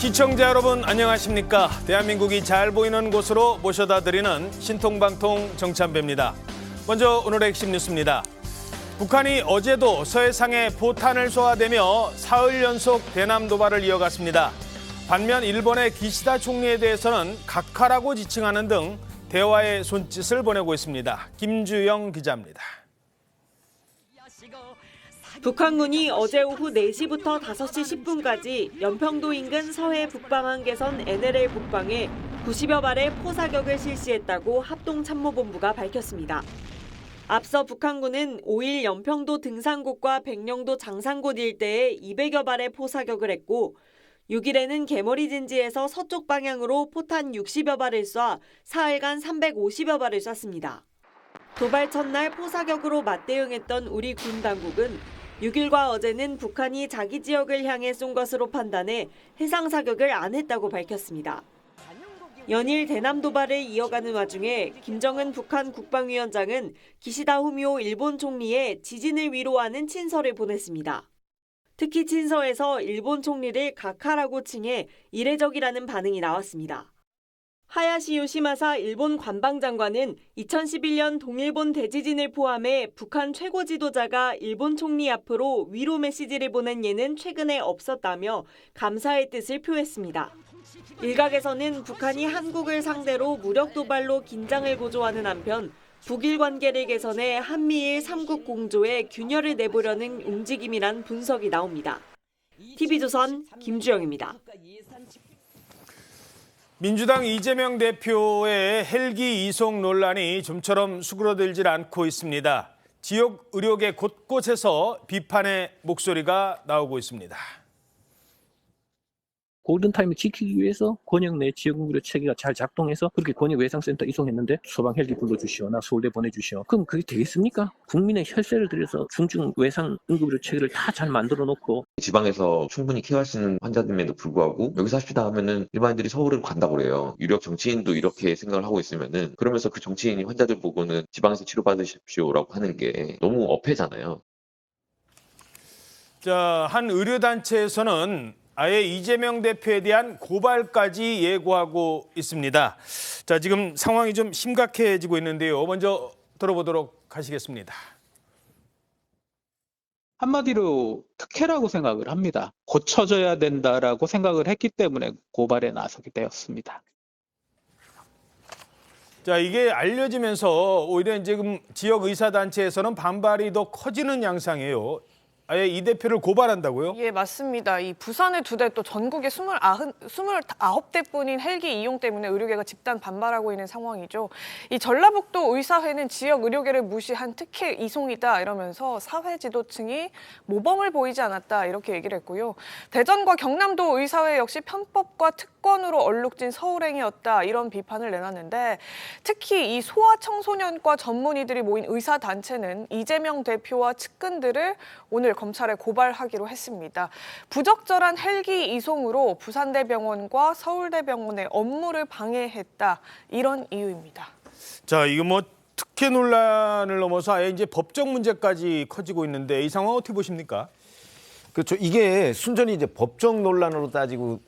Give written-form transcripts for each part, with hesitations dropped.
시청자 여러분 안녕하십니까? 대한민국이 잘 보이는 곳으로 모셔다 드리는 신통방통 정찬배입니다. 먼저 오늘의 핵심 뉴스입니다. 북한이 어제도 서해상에 포탄을 쏘아대며 사흘 연속 대남 도발을 이어갔습니다. 반면 일본의 기시다 총리에 대해서는 각하라고 지칭하는 등 대화의 손짓을 보내고 있습니다. 김주영 기자입니다. 북한군이 어제 오후 4시부터 5시 10분까지 연평도 인근 서해 북방한계선 NLL 북방에 90여 발의 포사격을 실시했다고 합동참모본부가 밝혔습니다. 앞서 북한군은 5일 연평도 등산곳과 백령도 장산곳 일대에 200여 발의 포사격을 했고 6일에는 개머리진지에서 서쪽 방향으로 포탄 60여 발을 쏴 사흘간 350여 발을 쐈습니다. 도발 첫날 포사격으로 맞대응했던 우리 군 당국은 6일과 어제는 북한이 자기 지역을 향해 쏜 것으로 판단해 해상 사격을 안 했다고 밝혔습니다. 연일 대남 도발을 이어가는 와중에 김정은 북한 국방위원장은 기시다 후미오 일본 총리에 지진을 위로하는 친서를 보냈습니다. 특히 친서에서 일본 총리를 각하라고 칭해 이례적이라는 반응이 나왔습니다. 하야시 요시마사 일본 관방장관은 2011년 동일본 대지진을 포함해 북한 최고 지도자가 일본 총리 앞으로 위로 메시지를 보낸 예는 최근에 없었다며 감사의 뜻을 표했습니다. 일각에서는 북한이 한국을 상대로 무력 도발로 긴장을 고조하는 한편 북일 관계를 개선해 한미일 3국 공조에 균열을 내보려는 움직임이란 분석이 나옵니다. TV조선 김주영입니다. 민주당 이재명 대표의 헬기 이송 논란이 좀처럼 수그러들질 않고 있습니다. 지역 의료계 곳곳에서 비판의 목소리가 나오고 있습니다. 골든타임을 지키기 위해서 권역 내 지역의료 체계가 잘 작동해서 그렇게 권역 외상센터 이송했는데 소방 헬기 불러주시거나 서울대 보내주시오. 그럼 그게 되겠습니까? 국민의 혈세를 들여서 중증 외상 응급의료 체계를 다 잘 만들어 놓고 지방에서 충분히 케어할 수 있는 환자들임에도 불구하고 여기서 합시다 하면은 일반인들이 서울을 간다고 그래요. 유력 정치인도 이렇게 생각을 하고 있으면은 그러면서 그 정치인이 환자들 보고는 지방에서 치료받으십시오라고 하는 게 너무 어폐잖아요. 자, 한 의료단체에서는 아예 이재명 대표에 대한 고발까지 예고하고 있습니다. 자, 지금 상황이 좀 심각해지고 있는데요. 먼저 들어보도록 하시겠습니다. 한마디로 특혜라고 생각을 합니다. 고쳐져야 된다라고 생각을 했기 때문에 고발에 나서게 되었습니다. 자, 이게 알려지면서 오히려 지금 지역 의사단체에서는 반발이 더 커지는 양상이에요. 아예 이 대표를 고발한다고요? 예, 맞습니다. 이 부산의 2대 또 전국의 29대뿐인 헬기 이용 때문에 의료계가 집단 반발하고 있는 상황이죠. 이 전라북도 의사회는 지역 의료계를 무시한 특혜 이송이다 이러면서 사회 지도층이 모범을 보이지 않았다 이렇게 얘기를 했고요. 대전과 경남도 의사회 역시 편법과 특권으로 얼룩진 서울행위였다 이런 비판을 내놨는데 특히 이 소아청소년과 전문의들이 모인 의사단체는 이재명 대표와 측근들을 오늘 검찰에 고발하기로 했습니다. 부적절한 헬기 이송으로 부산대병원과 서울대병원의 업무를 방해했다. 이런 이유입니다. 자, 이거 뭐 특혜 논란을 넘어서 아예 이제 법적 문제까지 커지고 있는데 이 상황 어떻게 보십니까? 그렇죠. 이게 순전히 이제 법적 논란으로 따지고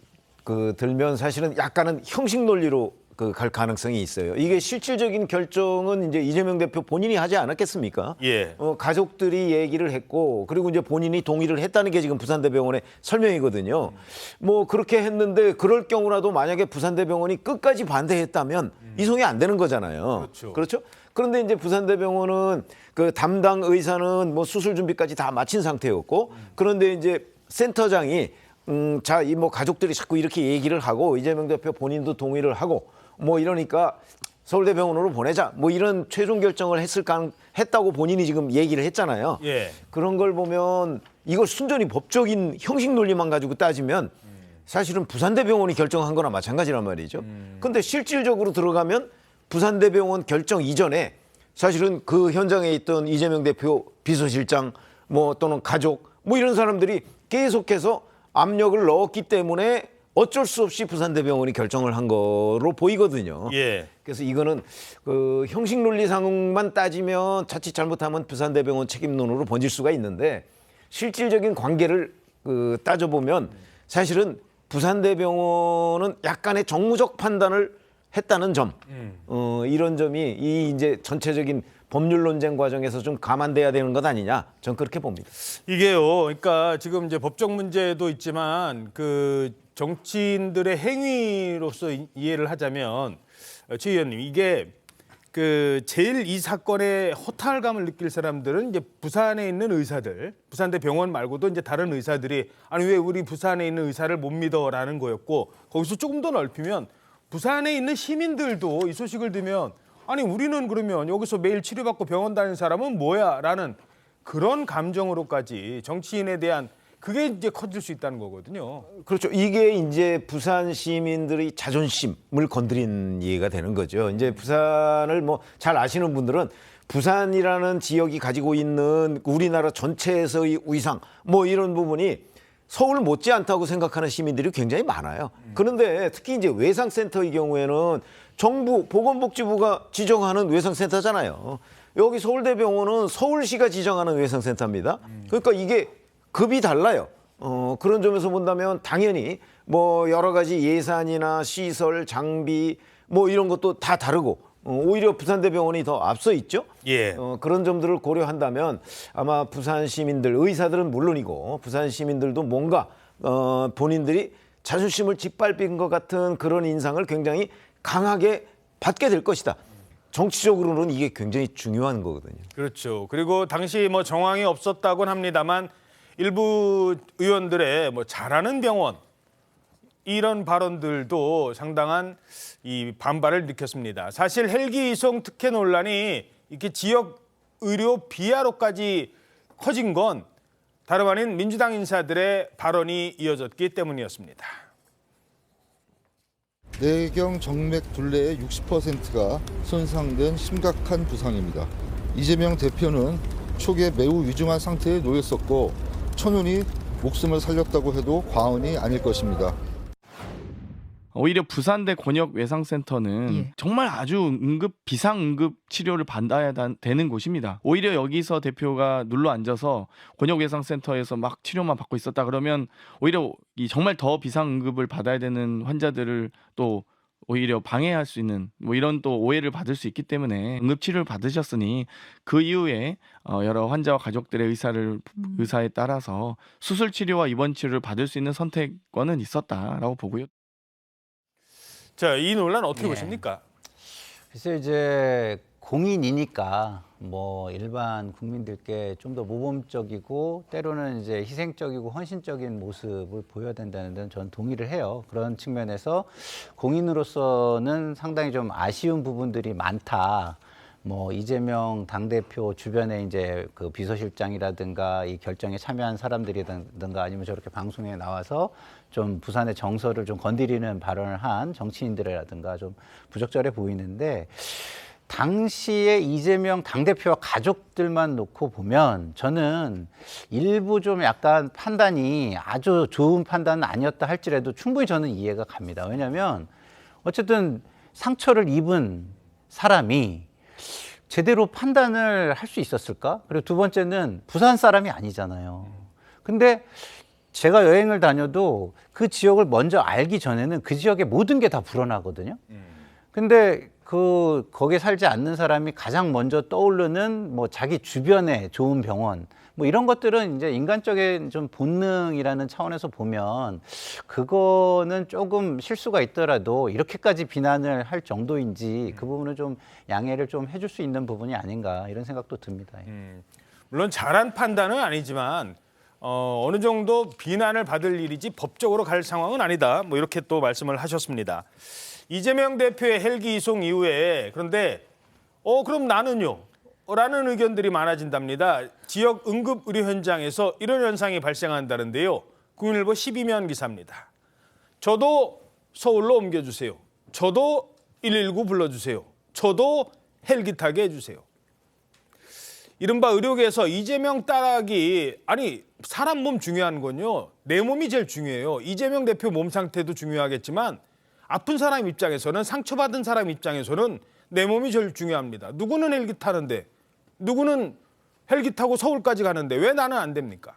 들면 사실은 약간은 형식 논리로 갈 가능성이 있어요. 이게 실질적인 결정은 이제 이재명 대표 본인이 하지 않았겠습니까? 예. 가족들이 얘기를 했고 그리고 이제 본인이 동의를 했다는 게 지금 부산대병원의 설명이거든요. 뭐 그렇게 했는데 그럴 경우라도 만약에 부산대병원이 끝까지 반대했다면 이송이 안 되는 거잖아요. 그렇죠? 그런데 이제 부산대병원은 그 담당 의사는 뭐 수술 준비까지 다 마친 상태였고 그런데 이제 센터장이 자, 이 뭐 가족들이 자꾸 이렇게 얘기를 하고 이재명 대표 본인도 동의를 하고 뭐 이러니까 서울대병원으로 보내자 뭐 이런 최종 결정을 했다고 본인이 지금 얘기를 했잖아요. 예. 그런 걸 보면 이걸 순전히 법적인 형식 논리만 가지고 따지면 사실은 부산대병원이 결정한 거나 마찬가지란 말이죠. 근데 실질적으로 들어가면 부산대병원 결정 이전에 사실은 그 현장에 있던 이재명 대표 비서실장 뭐 또는 가족 뭐 이런 사람들이 계속해서 압력을 넣었기 때문에 어쩔 수 없이 부산대병원이 결정을 한 거로 보이거든요. 예. 그래서 이거는 형식 논리상만 따지면 자칫 잘못하면 부산대병원 책임론으로 번질 수가 있는데 실질적인 관계를 따져보면 사실은 부산대병원은 약간의 정무적 판단을 했다는 점, 이런 점이 이 이제 전체적인 법률 논쟁 과정에서 좀 감안돼야 되는 것 아니냐, 전 그렇게 봅니다. 이게요. 그러니까 지금 이제 법적 문제도 있지만 그 정치인들의 행위로서 이해를 하자면 최 의원님, 이게 그 제일 이 사건에 허탈감을 느낄 사람들은 이제 부산에 있는 의사들, 부산대 병원 말고도 이제 다른 의사들이 아니 왜 우리 부산에 있는 의사를 못 믿어라는 거였고, 거기서 조금 더 넓히면 부산에 있는 시민들도 이 소식을 들으면 아니 우리는 그러면 여기서 매일 치료받고 병원 다니는 사람은 뭐야라는 그런 감정으로까지 정치인에 대한 그게 이제 커질 수 있다는 거거든요. 그렇죠. 이게 이제 부산 시민들의 자존심을 건드린 예가 되는 거죠. 이제 부산을 뭐 잘 아시는 분들은 부산이라는 지역이 가지고 있는 우리나라 전체에서의 위상 뭐 이런 부분이 서울 못지않다고 생각하는 시민들이 굉장히 많아요. 그런데 특히 이제 외상센터의 경우에는 정부 보건복지부가 지정하는 외상센터잖아요. 여기 서울대병원은 서울시가 지정하는 외상센터입니다. 그러니까 이게 급이 달라요. 그런 점에서 본다면 당연히 뭐 여러 가지 예산이나 시설, 장비 뭐 이런 것도 다 다르고 오히려 부산대병원이 더 앞서 있죠. 예. 그런 점들을 고려한다면 아마 부산 시민들, 의사들은 물론이고 부산 시민들도 뭔가 본인들이 자존심을 짓밟은 것 같은 그런 인상을 굉장히 강하게 받게 될 것이다. 정치적으로는 이게 굉장히 중요한 거거든요. 그렇죠. 그리고 당시 뭐 정황이 없었다곤 합니다만 일부 의원들의 뭐 잘하는 병원 이런 발언들도 상당한 이 반발을 느꼈습니다. 사실 헬기 이송 특혜 논란이 이렇게 지역 의료 비하로까지 커진 건 다름 아닌 민주당 인사들의 발언이 이어졌기 때문이었습니다. 뇌경 정맥 둘레의 60%가 손상된 심각한 부상입니다. 이재명 대표는 초기에 매우 위중한 상태에 놓였었고 천운히 목숨을 살렸다고 해도 과언이 아닐 것입니다. 오히려 부산대 권역외상센터는 정말 아주 비상응급 치료를 받아야 되는 곳입니다. 오히려 여기서 대표가 눌러 앉아서 권역외상센터에서 막 치료만 받고 있었다 그러면 오히려 정말 더 비상응급을 받아야 되는 환자들을 또 오히려 방해할 수 있는 뭐 이런 또 오해를 받을 수 있기 때문에 응급치료를 받으셨으니 그 이후에 여러 환자와 가족들의 의사에 따라서 수술치료와 입원치료를 받을 수 있는 선택권은 있었다라고 보고요. 자, 이 논란 어떻게 보십니까? 글쎄 이제 공인이니까 뭐 일반 국민들께 좀 더 모범적이고 때로는 이제 희생적이고 헌신적인 모습을 보여야 된다는 데는 저는 동의를 해요. 그런 측면에서 공인으로서는 상당히 좀 아쉬운 부분들이 많다. 뭐 이재명 당대표 주변에 이제 그 비서실장이라든가 이 결정에 참여한 사람들이라든가 아니면 저렇게 방송에 나와서 좀 부산의 정서를 좀 건드리는 발언을 한 정치인들이라든가 좀 부적절해 보이는데 당시에 이재명 당대표와 가족들만 놓고 보면 저는 일부 좀 약간 판단이 아주 좋은 판단은 아니었다 할지라도 충분히 저는 이해가 갑니다. 왜냐하면 어쨌든 상처를 입은 사람이 제대로 판단을 할 수 있었을까? 그리고 두 번째는 부산 사람이 아니잖아요. 근데 제가 여행을 다녀도 그 지역을 먼저 알기 전에는 그 지역의 모든 게 다 불어나거든요. 근데 거기에 살지 않는 사람이 가장 먼저 떠오르는 뭐 자기 주변에 좋은 병원 뭐 이런 것들은 이제 인간적인 좀 본능이라는 차원에서 보면 그거는 조금 실수가 있더라도 이렇게까지 비난을 할 정도인지 그 부분을 좀 양해를 좀 해줄 수 있는 부분이 아닌가 이런 생각도 듭니다. 물론 잘한 판단은 아니지만 어느 정도 비난을 받을 일이지 법적으로 갈 상황은 아니다. 뭐 이렇게 또 말씀을 하셨습니다. 이재명 대표의 헬기 이송 이후에 그런데 그럼 나는요? 라는 의견들이 많아진답니다. 지역 응급의료 현장에서 이런 현상이 발생한다는데요. 국민일보 12면 기사입니다. 저도 서울로 옮겨주세요. 저도 119 불러주세요. 저도 헬기 타게 해주세요. 이른바 의료계에서 이재명 따라하기 아니 사람 몸 중요한 건요. 내 몸이 제일 중요해요. 이재명 대표 몸 상태도 중요하겠지만 아픈 사람 입장에서는 상처받은 사람 입장에서는 내 몸이 제일 중요합니다. 누구는 헬기 타는데 누구는 헬기 타고 서울까지 가는데 왜 나는 안 됩니까?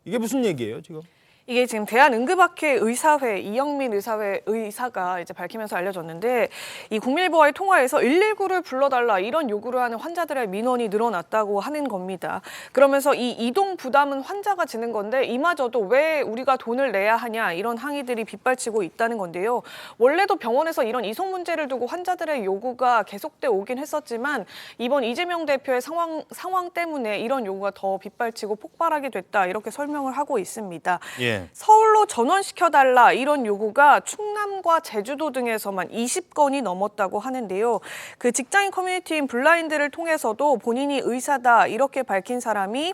이게 무슨 얘기예요 지금? 이게 지금 대한응급학회 의사회 이영민 의사가 이제 밝히면서 알려졌는데 이 국민일보와의 통화에서 119를 불러달라 이런 요구를 하는 환자들의 민원이 늘어났다고 하는 겁니다. 그러면서 이 이동 부담은 환자가 지는 건데 이마저도 왜 우리가 돈을 내야 하냐 이런 항의들이 빗발치고 있다는 건데요. 원래도 병원에서 이런 이송 문제를 두고 환자들의 요구가 계속돼 오긴 했었지만 이번 이재명 대표의 상황 때문에 이런 요구가 더 빗발치고 폭발하게 됐다 이렇게 설명을 하고 있습니다. 예. 서울로 전원시켜달라 이런 요구가 충남과 제주도 등에서만 20건이 넘었다고 하는데요. 그 직장인 커뮤니티인 블라인드를 통해서도 본인이 의사다 이렇게 밝힌 사람이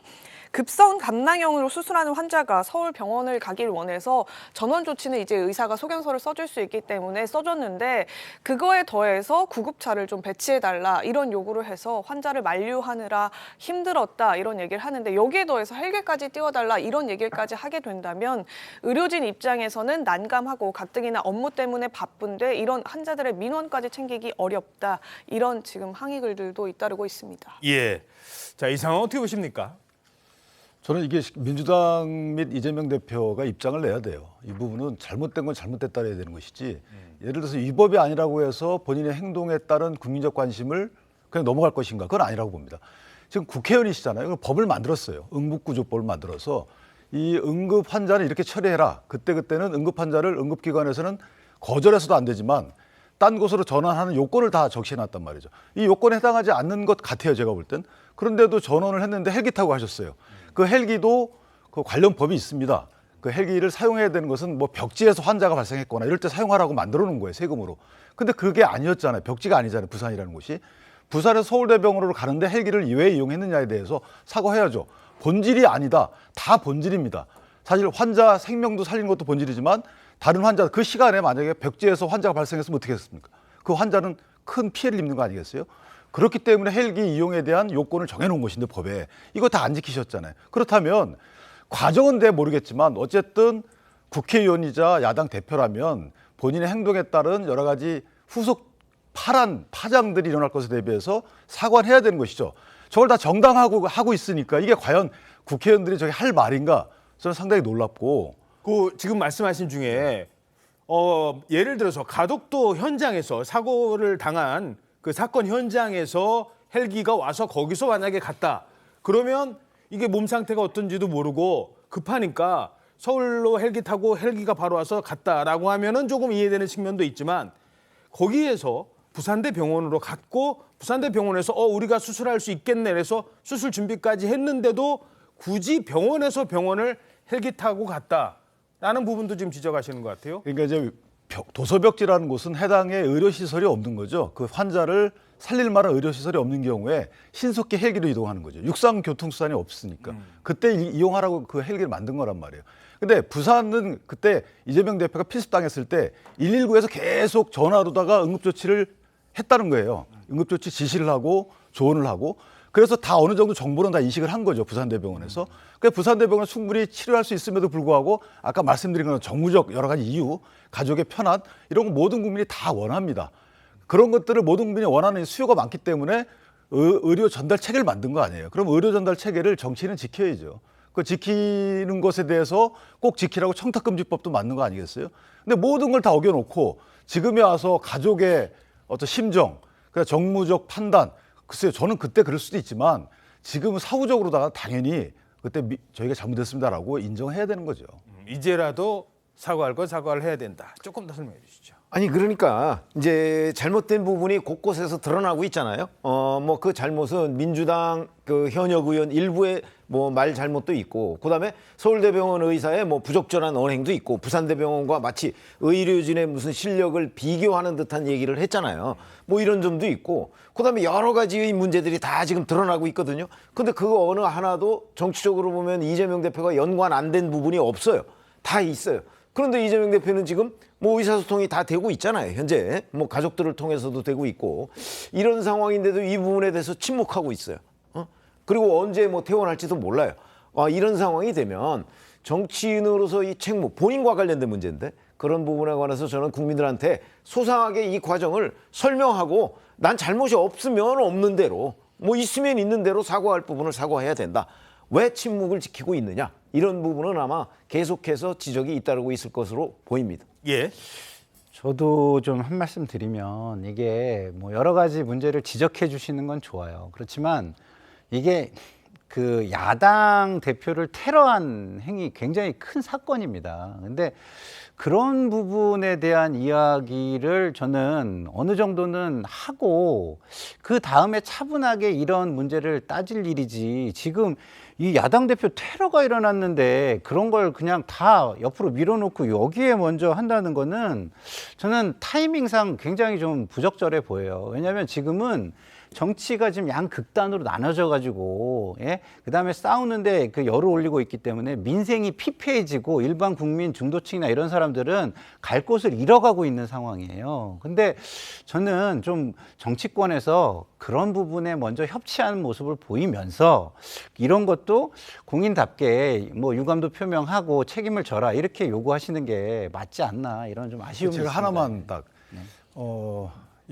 급성 감낭염으로 수술하는 환자가 서울 병원을 가길 원해서 전원 조치는 이제 의사가 소견서를 써줄 수 있기 때문에 써줬는데 그거에 더해서 구급차를 좀 배치해달라 이런 요구를 해서 환자를 만류하느라 힘들었다 이런 얘기를 하는데 여기에 더해서 헬기까지 띄워달라 이런 얘기까지 하게 된다면 의료진 입장에서는 난감하고 가뜩이나 업무 때문에 바쁜데 이런 환자들의 민원까지 챙기기 어렵다 이런 지금 항의 글들도 잇따르고 있습니다. 예. 자, 이 상황 어떻게 보십니까? 저는 이게 민주당 및 이재명 대표가 입장을 내야 돼요. 이 부분은 잘못된 건 잘못됐다 해야 되는 것이지 예를 들어서 위법이 아니라고 해서 본인의 행동에 따른 국민적 관심을 그냥 넘어갈 것인가 그건 아니라고 봅니다. 지금 국회의원이시잖아요. 법을 만들었어요. 응급구조법을 만들어서 이 응급 환자는 이렇게 처리해라. 그때는 응급 환자를 응급기관에서는 거절해서도 안 되지만 딴 곳으로 전환하는 요건을 다 적시해놨단 말이죠. 이 요건에 해당하지 않는 것 같아요. 제가 볼 땐. 그런데도 전원을 했는데 헬기 타고 하셨어요. 그 헬기도 그 관련 법이 있습니다. 그 헬기를 사용해야 되는 것은 뭐 벽지에서 환자가 발생했거나 이럴 때 사용하라고 만들어 놓은 거예요. 세금으로. 근데 그게 아니었잖아요. 벽지가 아니잖아요. 부산이라는 곳이. 부산에서 서울대병원으로 가는데 헬기를 왜 이용했느냐에 대해서 사과해야죠. 본질이 아니다. 다 본질입니다. 사실 환자 생명도 살리는 것도 본질이지만 다른 환자 그 시간에 만약에 벽지에서 환자가 발생했으면 어떻게 했습니까? 그 환자는 큰 피해를 입는 거 아니겠어요? 그렇기 때문에 헬기 이용에 대한 요건을 정해놓은 것인데 법에 이거 다 안 지키셨잖아요. 그렇다면 과정은 내 모르겠지만 어쨌든 국회의원이자 야당 대표라면 본인의 행동에 따른 여러 가지 후속 파장들이 일어날 것에 대비해서 사과를 해야 되는 것이죠. 저걸 다 정당하고 하고 있으니까 이게 과연 국회의원들이 저게 할 말인가 저는 상당히 놀랍고 그 지금 말씀하신 중에 예를 들어서 가덕도 현장에서 사고를 당한 그 사건 현장에서 헬기가 와서 거기서 만약에 갔다. 그러면 이게 몸 상태가 어떤지도 모르고 급하니까 서울로 헬기 타고 헬기가 바로 와서 갔다라고 하면은 조금 이해되는 측면도 있지만 거기에서 부산대 병원으로 갔고 부산대 병원에서 우리가 수술할 수 있겠네 그래서 수술 준비까지 했는데도 굳이 병원에서 병원을 헬기 타고 갔다라는 부분도 지금 지적하시는 것 같아요. 그러니까 이제 도서벽지라는 곳은 해당의 의료시설이 없는 거죠. 그 환자를 살릴 만한 의료시설이 없는 경우에 신속히 헬기로 이동하는 거죠. 육상교통수단이 없으니까. 그때 이용하라고 그 헬기를 만든 거란 말이에요. 근데 부산은 그때 이재명 대표가 필습당했을 때 119에서 계속 전화로다가 응급조치를 했다는 거예요. 응급조치 지시를 하고 조언을 하고 그래서 다 어느 정도 정보는 다 인식을 한 거죠. 부산대병원에서. 그러니까 부산대병원은 충분히 치료할 수 있음에도 불구하고 아까 말씀드린 건 정무적 여러 가지 이유, 가족의 편안 이런 거 모든 국민이 다 원합니다. 그런 것들을 모든 국민이 원하는 수요가 많기 때문에 의료 전달 체계를 만든 거 아니에요. 그럼 의료 전달 체계를 정치인은 지켜야죠. 그 지키는 것에 대해서 꼭 지키라고 청탁금지법도 맞는 거 아니겠어요? 근데 모든 걸 다 어겨놓고 지금에 와서 가족의 어떤 심정, 정무적 판단, 글쎄요, 저는 그때 그럴 수도 있지만 지금은 사후적으로다가 당연히 그때 저희가 잘못했습니다라고 인정해야 되는 거죠. 이제라도 사과할 건 사과를 해야 된다. 조금 더 설명해 주시죠. 아니 그러니까 이제 잘못된 부분이 곳곳에서 드러나고 있잖아요. 뭐 그 잘못은 민주당 그 현역 의원 일부의 뭐 말 잘못도 있고, 그다음에 서울대병원 의사의 뭐 부적절한 언행도 있고, 부산대병원과 마치 의료진의 무슨 실력을 비교하는 듯한 얘기를 했잖아요. 뭐 이런 점도 있고, 그다음에 여러 가지의 문제들이 다 지금 드러나고 있거든요. 근데 그거 어느 하나도 정치적으로 보면 이재명 대표가 연관 안 된 부분이 없어요. 다 있어요. 그런데 이재명 대표는 지금 뭐 의사소통이 다 되고 있잖아요. 현재 뭐 가족들을 통해서도 되고 있고, 이런 상황인데도 이 부분에 대해서 침묵하고 있어요. 그리고 언제 뭐 퇴원할지도 몰라요. 이런 상황이 되면 정치인으로서 이 책무, 본인과 관련된 문제인데 그런 부분에 관해서 저는 국민들한테 소상하게 이 과정을 설명하고 난 잘못이 없으면 없는 대로, 뭐 있으면 있는 대로 사과할 부분을 사과해야 된다. 왜 침묵을 지키고 있느냐? 이런 부분은 아마 계속해서 지적이 잇따르고 있을 것으로 보입니다. 예. 저도 좀 한 말씀 드리면 이게 뭐 여러 가지 문제를 지적해 주시는 건 좋아요. 그렇지만 이게 그 야당 대표를 테러한 행위 굉장히 큰 사건입니다. 근데 그런 부분에 대한 이야기를 저는 어느 정도는 하고 그 다음에 차분하게 이런 문제를 따질 일이지, 지금 이 야당 대표 테러가 일어났는데 그런 걸 그냥 다 옆으로 밀어놓고 여기에 먼저 한다는 거는 저는 타이밍상 굉장히 좀 부적절해 보여요. 왜냐하면 지금은 정치가 지금 양극단으로 나눠져 가지고, 예? 그다음에 싸우는데 그 열을 올리고 있기 때문에 민생이 피폐해지고 일반 국민 중도층이나 이런 사람들은 갈 곳을 잃어가고 있는 상황이에요. 근데 저는 좀 정치권에서 그런 부분에 먼저 협치하는 모습을 보이면서 이런 것도 공인답게 뭐 유감도 표명하고 책임을 져라 이렇게 요구하시는 게 맞지 않나, 이런 좀 아쉬움이 제가 있습니다. 하나만 딱 이거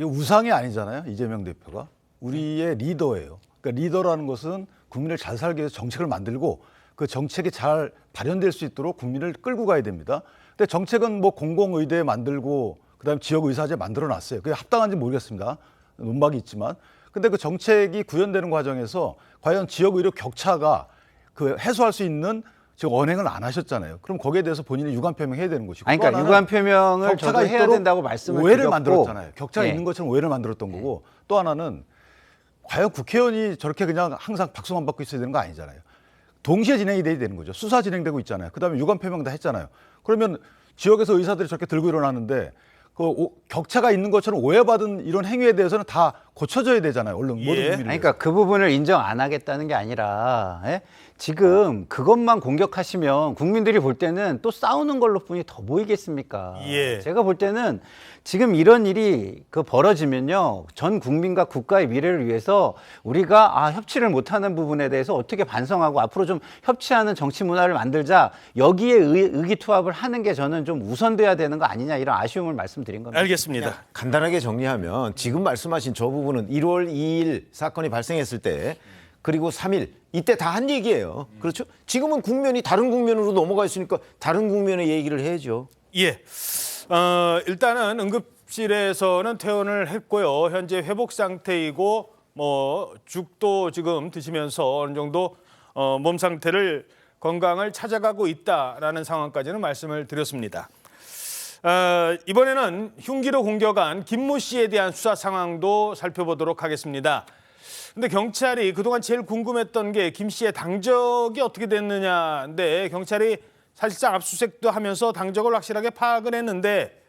우상이 아니잖아요. 이재명 대표가 우리의 리더예요. 그러니까 리더라는 것은 국민을 잘 살기 위해서 정책을 만들고 그 정책이 잘 발현될 수 있도록 국민을 끌고 가야 됩니다. 근데 정책은 뭐 공공의대 만들고 그다음에 지역의사제 만들어놨어요. 그게 합당한지 모르겠습니다. 논박이 있지만. 근데 그 정책이 구현되는 과정에서 과연 지역의료 격차가 그 해소할 수 있는 지금 언행을 안 하셨잖아요. 그럼 거기에 대해서 본인이 유감 표명해야 되는 것이고. 아니, 그러니까 유감 표명을 저도 해야 된다고 말씀을 오해를 드렸고, 만들었잖아요. 격차가 예. 있는 것처럼 오해를 만들었던 거고, 또 하나는 과연 국회의원이 저렇게 그냥 항상 박수만 받고 있어야 되는 거 아니잖아요. 동시에 진행이 돼야 되는 거죠. 수사 진행되고 있잖아요. 그다음에 유감 표명 다 했잖아요. 그러면 지역에서 의사들이 저렇게 들고 일어나는데 그 격차가 있는 것처럼 오해받은 이런 행위에 대해서는 다 고쳐져야 되잖아요. 얼른 모든 국민을. 그러니까 그 부분을 인정 안 하겠다는 게 아니라, 예? 지금 그것만 공격하시면 국민들이 볼 때는 또 싸우는 걸로 뿐이 더 보이겠습니까? 예. 제가 볼 때는 지금 이런 일이 벌어지면요, 전 국민과 국가의 미래를 위해서 우리가 협치를 못하는 부분에 대해서 어떻게 반성하고 앞으로 좀 협치하는 정치 문화를 만들자, 여기에 의기투합을 하는 게 저는 좀 우선돼야 되는 거 아니냐, 이런 아쉬움을 말씀드린 겁니다. 알겠습니다. 간단하게 정리하면 지금 말씀하신 저 부분은 1월 2일 사건이 발생했을 때, 그리고 3일 이때 다 한 얘기예요. 그렇죠? 지금은 국면이 다른 국면으로 넘어가 있으니까 다른 국면의 얘기를 해야죠. 예. 일단은 응급실에서는 퇴원을 했고요. 현재 회복 상태이고 뭐 죽도 지금 드시면서 어느 정도 몸 상태를 건강을 찾아가고 있다라는 상황까지는 말씀을 드렸습니다. 이번에는 흉기로 공격한 김모 씨에 대한 수사 상황도 살펴보도록 하겠습니다. 근데 경찰이 그동안 제일 궁금했던 게 김 씨의 당적이 어떻게 됐느냐인데, 경찰이 사실상 압수수색도 하면서 당적을 확실하게 파악을 했는데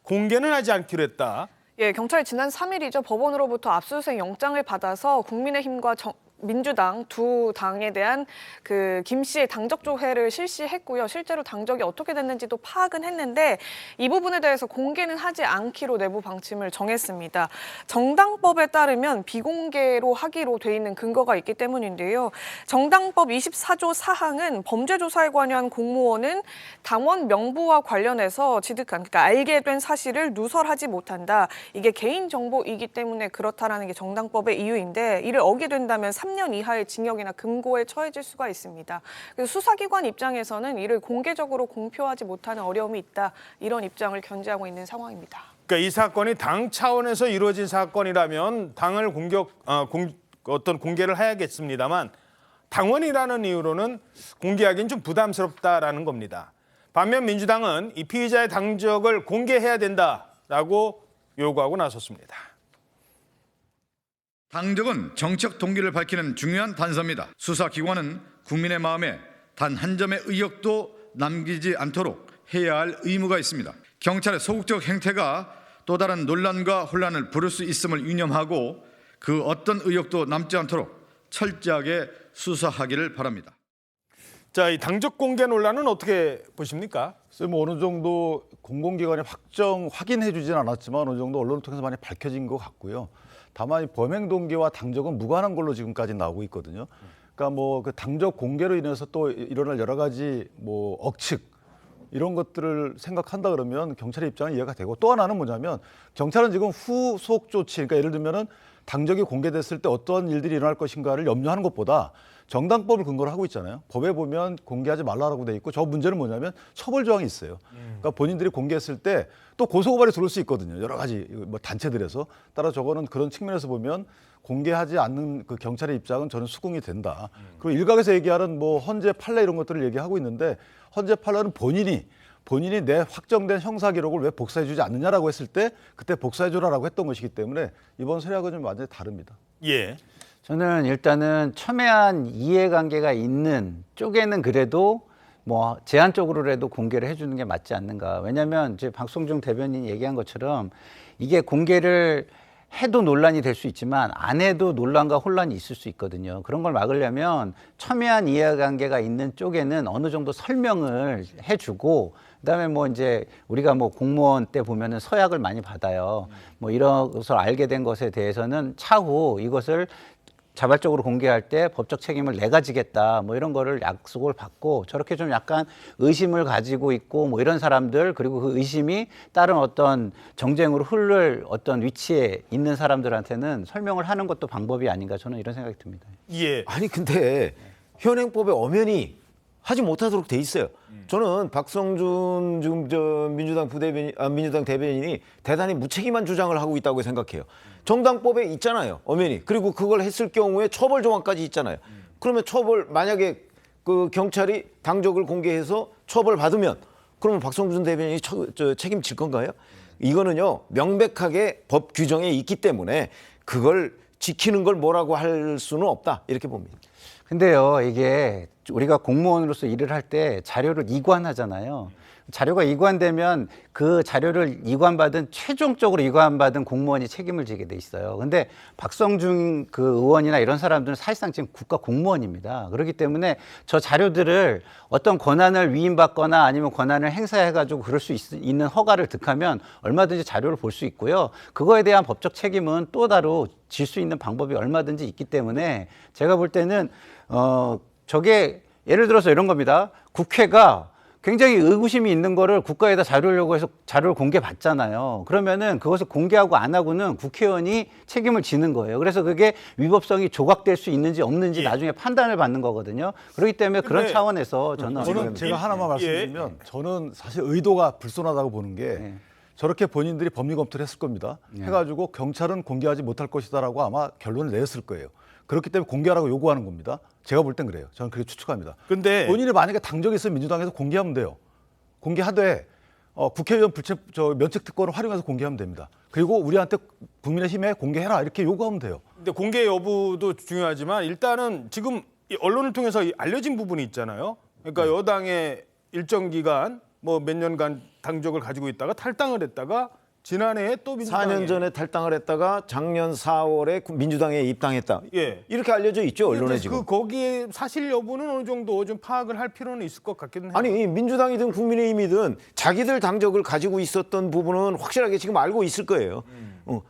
공개는 하지 않기로 했다. 예, 경찰이 지난 3일이죠. 법원으로부터 압수수색 영장을 받아서 국민의힘과 민주당 두 당에 대한 그 김 씨의 당적 조회를 실시했고요. 실제로 당적이 어떻게 됐는지도 파악은 했는데 이 부분에 대해서 공개는 하지 않기로 내부 방침을 정했습니다. 정당법에 따르면 비공개로 하기로 돼 있는 근거가 있기 때문인데요. 정당법 24조 4항은 범죄조사에 관여한 공무원은 당원 명부와 관련해서 취득한, 그러니까 알게 된 사실을 누설하지 못한다. 이게 개인정보이기 때문에 그렇다라는 게 정당법의 이유인데, 이를 어기된다면 3년 이하의 징역이나 금고에 처해질 수가 있습니다. 그래서 수사기관 입장에서는 이를 공개적으로 공표하지 못하는 어려움이 있다, 이런 입장을 견지하고 있는 상황입니다. 그러니까 이 사건이 당 차원에서 이루어진 사건이라면 당을 어떤 공개를 해야겠습니다만, 당원이라는 이유로는 공개하기는 좀 부담스럽다라는 겁니다. 반면 민주당은 이 피의자의 당적을 공개해야 된다라고 요구하고 나섰습니다. 당적은 정책 동기를 밝히는 중요한 단서입니다. 수사기관은 국민의 마음에 단 한 점의 의혹도 남기지 않도록 해야 할 의무가 있습니다. 경찰의 소극적 행태가 또 다른 논란과 혼란을 부를 수 있음을 유념하고 그 어떤 의혹도 남지 않도록 철저하게 수사하기를 바랍니다. 자, 이 당적 공개 논란은 어떻게 보십니까? 뭐 어느 정도 공공기관이 확인해주진 않았지만 어느 정도 언론을 통해서 많이 밝혀진 것 같고요. 다만 이 범행 동기와 당적은 무관한 걸로 지금까지 나오고 있거든요. 그러니까 뭐 그 당적 공개로 인해서 또 일어날 여러 가지 뭐 억측 이런 것들을 생각한다 그러면 경찰의 입장은 이해가 되고, 또 하나는 뭐냐면 경찰은 지금 후속 조치, 그러니까 예를 들면은 당적이 공개됐을 때 어떤 일들이 일어날 것인가를 염려하는 것보다 정당법을 근거로 하고 있잖아요. 법에 보면 공개하지 말라라고 돼 있고 저 문제는 뭐냐면 처벌 조항이 있어요. 그러니까 본인들이 공개했을 때 또 고소고발이 들어올 수 있거든요. 여러 가지 뭐 단체들에서. 따라 저거는 그런 측면에서 보면 공개하지 않는 그 경찰의 입장은 저는 수긍이 된다. 그리고 일각에서 얘기하는 뭐 헌재 판례 이런 것들을 얘기하고 있는데 헌재 판례는 본인이 내 확정된 형사 기록을 왜 복사해주지 않느냐라고 했을 때 그때 복사해주라라고 했던 것이기 때문에 이번 세력은 좀 완전히 다릅니다. 예. 저는 일단은 첨예한 이해관계가 있는 쪽에는 그래도 뭐 제한적으로라도 공개를 해주는 게 맞지 않는가. 왜냐하면 이제 박성중 대변인이 얘기한 것처럼 이게 공개를 해도 논란이 될 수 있지만 안 해도 논란과 혼란이 있을 수 있거든요. 그런 걸 막으려면 첨예한 이해관계가 있는 쪽에는 어느 정도 설명을 해주고 그다음에 뭐 이제 우리가 뭐 공무원 때 보면은 서약을 많이 받아요. 뭐 이런 것을 알게 된 것에 대해서는 차후 이것을 자발적으로 공개할 때 법적 책임을 내가 지겠다 뭐 이런 거를 약속을 받고 저렇게 좀 약간 의심을 가지고 있고 뭐 이런 사람들 그리고 그 의심이 다른 어떤 정쟁으로 흐를 어떤 위치에 있는 사람들한테는 설명을 하는 것도 방법이 아닌가 저는 이런 생각이 듭니다. 예. 아니 근데 현행법에 엄연히 하지 못하도록 돼 있어요. 저는 박성준 지금 민주당 대변인이 대단히 무책임한 주장을 하고 있다고 생각해요. 정당법에 있잖아요, 엄연히. 그리고 그걸 했을 경우에 처벌 조항까지 있잖아요. 그러면 만약에 그 경찰이 당적을 공개해서 처벌 받으면 그러면 박성준 대변인이 책임질 건가요? 이거는요 명백하게 법 규정에 있기 때문에 그걸 지키는 걸 뭐라고 할 수는 없다 이렇게 봅니다. 근데요, 이게 우리가 공무원으로서 일을 할 때 자료를 이관하잖아요. 자료가 이관되면 그 자료를 최종적으로 이관받은 공무원이 책임을 지게 돼 있어요. 근데 박성중 그 의원이나 이런 사람들은 사실상 지금 국가 공무원입니다. 그렇기 때문에 저 자료들을 어떤 권한을 위임받거나 아니면 권한을 행사해가지고 그럴 수 있는 허가를 득하면 얼마든지 자료를 볼 수 있고요. 그거에 대한 법적 책임은 또 따로 질 수 있는 방법이 얼마든지 있기 때문에 제가 볼 때는 저게 예를 들어서 이런 겁니다. 국회가 굉장히 의구심이 있는 거를 국가에다 자료를 요구해서 자료를 공개받잖아요. 그러면은 그것을 공개하고 안 하고는 국회의원이 책임을 지는 거예요. 그래서 그게 위법성이 조각될 수 있는지 없는지 나중에 판단을 받는 거거든요. 그렇기 때문에 그런 차원에서 저는 제가 하나만 말씀드리면 저는 사실 의도가 불손하다고 보는 게 저렇게 본인들이 법리 검토를 했을 겁니다. 해가지고 경찰은 공개하지 못할 것이다라고 아마 결론을 내렸을 거예요. 그렇기 때문에 공개하라고 요구하는 겁니다. 제가 볼 땐 그래요. 저는 그렇게 추측합니다. 근데 본인이 만약에 당적이 있으면 민주당에서 공개하면 돼요. 공개하되 국회의원 면책 특권을 활용해서 공개하면 됩니다. 그리고 우리한테 국민의힘에 공개해라 이렇게 요구하면 돼요. 근데 공개 여부도 중요하지만 일단은 지금 이 언론을 통해서 알려진 부분이 있잖아요. 그러니까 여당의 일정 기간 뭐 몇 년간 당적을 가지고 있다가 탈당을 했다가 지난해에 또 민주당에 4년 전에 탈당을 했다가 작년 4월에 민주당에 입당했다. 예. 이렇게 알려져 있죠, 언론에 지금. 거기에 사실 여부는 어느 정도 좀 파악을 할 필요는 있을 것 같기는 해요. 아니 민주당이든 국민의힘이든 자기들 당적을 가지고 있었던 부분은 확실하게 지금 알고 있을 거예요.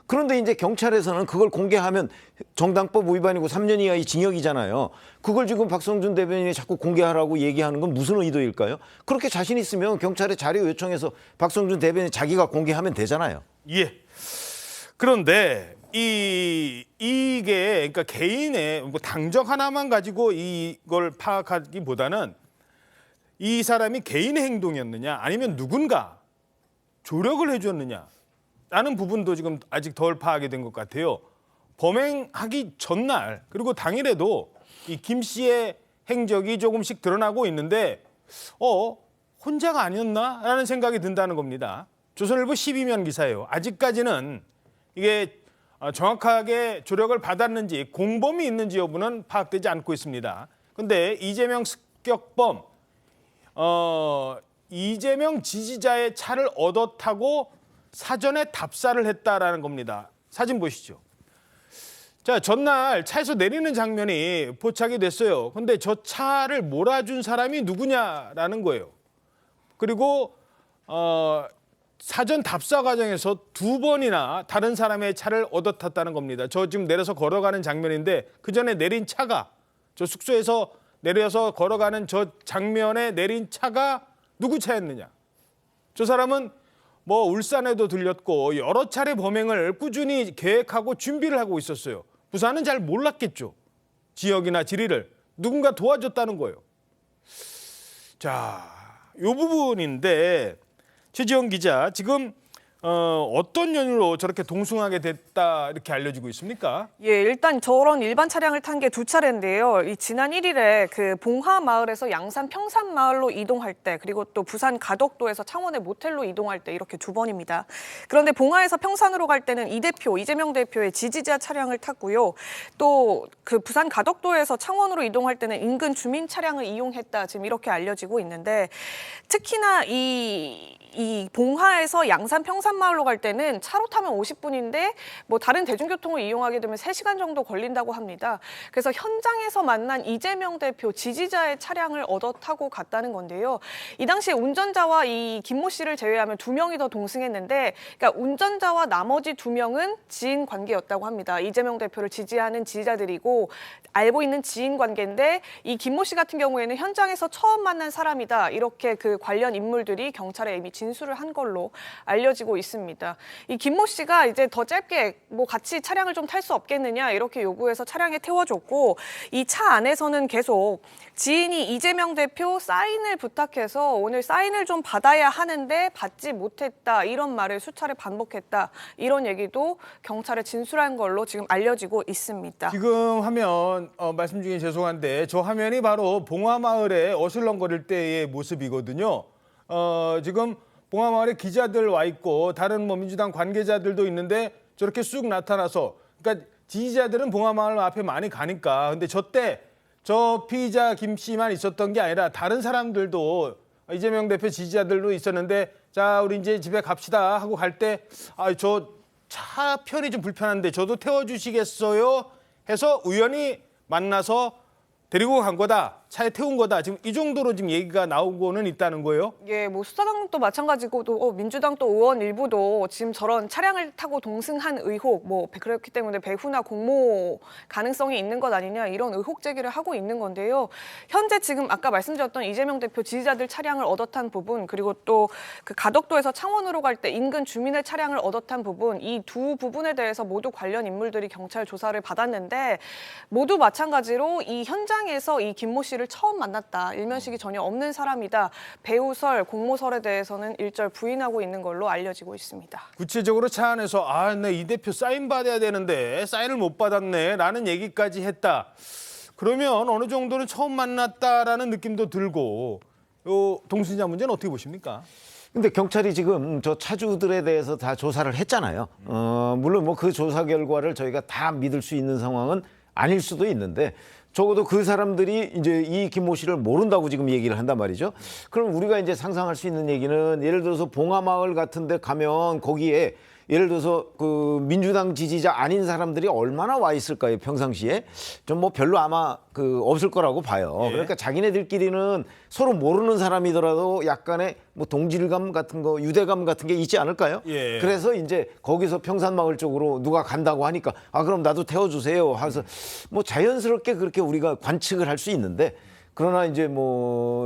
그런데 이제 경찰에서는 그걸 공개하면 정당법 위반이고 3년 이하의 징역이잖아요. 그걸 지금 박성준 대변인이 자꾸 공개하라고 얘기하는 건 무슨 의도일까요? 그렇게 자신 있으면 경찰에 자료 요청해서 박성준 대변인이 자기가 공개하면 되잖아요. 예. 그런데 이게 그러니까 개인의 뭐 당적 하나만 가지고 이걸 파악하기보다는 이 사람이 개인의 행동이었느냐 아니면 누군가 조력을 해줬느냐 라는 부분도 지금 아직 덜 파악이 된 것 같아요. 범행하기 전날 그리고 당일에도 이 김 씨의 행적이 조금씩 드러나고 있는데 혼자가 아니었나라는 생각이 든다는 겁니다. 조선일보 12면 기사예요. 아직까지는 이게 정확하게 조력을 받았는지 공범이 있는지 여부는 파악되지 않고 있습니다. 그런데 이재명 습격범 이재명 지지자의 차를 얻어 타고 사전에 답사를 했다라는 겁니다. 사진 보시죠. 자, 전날 차에서 내리는 장면이 포착이 됐어요. 근데 저 차를 몰아준 사람이 누구냐라는 거예요. 그리고 사전 답사 과정에서 2번이나 다른 사람의 차를 얻어 탔다는 겁니다. 저 지금 내려서 걸어가는 장면인데 그 전에 내린 차가 저 숙소에서 내려서 걸어가는 저 장면에 내린 차가 누구 차였느냐. 저 사람은 뭐 울산에도 들렸고 여러 차례 범행을 꾸준히 계획하고 준비를 하고 있었어요. 부산은 잘 몰랐겠죠. 지역이나 지리를 누군가 도와줬다는 거예요. 자, 이 부분인데 최지영 기자, 지금 어떤 연유로 저렇게 동승하게 됐다 이렇게 알려지고 있습니까? 예, 일단 저런 일반 차량을 탄 게 두 차례인데요. 이 지난 1일에 그 봉화 마을에서 양산 평산 마을로 이동할 때, 그리고 또 부산 가덕도에서 창원의 모텔로 이동할 때 이렇게 두 번입니다. 그런데 봉화에서 평산으로 갈 때는 이 대표, 이재명 대표의 지지자 차량을 탔고요. 또 그 부산 가덕도에서 창원으로 이동할 때는 인근 주민 차량을 이용했다, 지금 이렇게 알려지고 있는데, 특히나 이 봉화에서 양산 평산마을로 갈 때는 차로 타면 50분인데 뭐 다른 대중교통을 이용하게 되면 3시간 정도 걸린다고 합니다. 그래서 현장에서 만난 이재명 대표 지지자의 차량을 얻어 타고 갔다는 건데요. 이 당시에 운전자와 이 김모 씨를 제외하면 2명이 더 동승했는데, 그러니까 운전자와 나머지 2명은 지인 관계였다고 합니다. 이재명 대표를 지지하는 지지자들이고 알고 있는 지인 관계인데, 이 김모 씨 같은 경우에는 현장에서 처음 만난 사람이다, 이렇게 그 관련 인물들이 경찰에 이미 진술을 한 걸로 알려지고 있습니다. 이 김모 씨가 이제 더 짧게 뭐 같이 차량을 좀 탈 수 없겠느냐 이렇게 요구해서 차량에 태워줬고, 이 차 안에서는 계속 지인이 이재명 대표 사인을 부탁해서 오늘 사인을 좀 받아야 하는데 받지 못했다, 이런 말을 수차례 반복했다, 이런 얘기도 경찰에 진술한 걸로 지금 알려지고 있습니다. 지금 화면 말씀 중에 죄송한데 저 화면이 바로 봉화마을에 어슬렁거릴 때의 모습이거든요. 지금 봉화마을에 기자들 와 있고 다른 뭐 민주당 관계자들도 있는데 저렇게 쑥 나타나서, 그러니까 지지자들은 봉화마을 앞에 많이 가니까, 근데 저 피의자 김 씨만 있었던 게 아니라 다른 사람들도, 이재명 대표 지지자들도 있었는데, 자 우리 이제 집에 갑시다 하고 갈 때 저 차 편이 좀 불편한데 저도 태워주시겠어요 해서 우연히 만나서 데리고 간 거다, 차에 태운 거다, 지금 이 정도로 지금 얘기가 나오고는 있다는 거예요. 예, 뭐 수사당도 마찬가지고 또 민주당 또 의원 일부도 지금 저런 차량을 타고 동승한 의혹, 뭐 그렇기 때문에 배후나 공모 가능성이 있는 것 아니냐, 이런 의혹 제기를 하고 있는 건데요. 현재 지금 아까 말씀드렸던 이재명 대표 지지자들 차량을 얻어 탄 부분, 그리고 또 그 가덕도에서 창원으로 갈 때 인근 주민의 차량을 얻어 탄 부분, 이 두 부분에 대해서 모두 관련 인물들이 경찰 조사를 받았는데, 모두 마찬가지로 이 현장에서 이 김모 씨를 처음 만났다, 일면식이 전혀 없는 사람이다, 배우설, 공모설에 대해서는 일절 부인하고 있는 걸로 알려지고 있습니다. 구체적으로 차 안에서 내 이 대표 사인 받아야 되는데 사인을 못 받았네 라는 얘기까지 했다. 그러면 어느 정도는 처음 만났다라는 느낌도 들고, 요 동승자 문제는 어떻게 보십니까? 근데 경찰이 지금 저 차주들에 대해서 다 조사를 했잖아요. 물론 뭐 그 조사 결과를 저희가 다 믿을 수 있는 상황은 아닐 수도 있는데, 적어도 그 사람들이 이제 이 김모 씨를 모른다고 지금 얘기를 한단 말이죠. 그럼 우리가 이제 상상할 수 있는 얘기는, 예를 들어서 봉화마을 같은 데 가면 거기에 예를 들어서 그 민주당 지지자 아닌 사람들이 얼마나 와 있을까요, 평상시에? 좀 뭐 별로 아마 없을 거라고 봐요. 예. 그러니까 자기네들끼리는 서로 모르는 사람이더라도 약간의 뭐 동질감 같은 거, 유대감 같은 게 있지 않을까요? 예. 그래서 이제 거기서 평산마을 쪽으로 누가 간다고 하니까 그럼 나도 태워주세요 하면서 뭐 자연스럽게 그렇게 우리가 관측을 할 수 있는데, 그러나 이제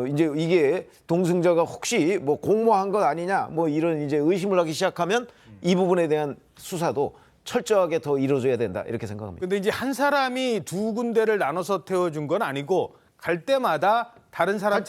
이제 이게 동승자가 혹시 뭐 공모한 것 아니냐, 뭐 이런 이제 의심을 하기 시작하면 이 부분에 대한 수사도 철저하게 더 이루어져야 된다, 이렇게 생각합니다. 근데 이제 한 사람이 두 군데를 나눠서 태워준 건 아니고 갈 때마다 다른 사람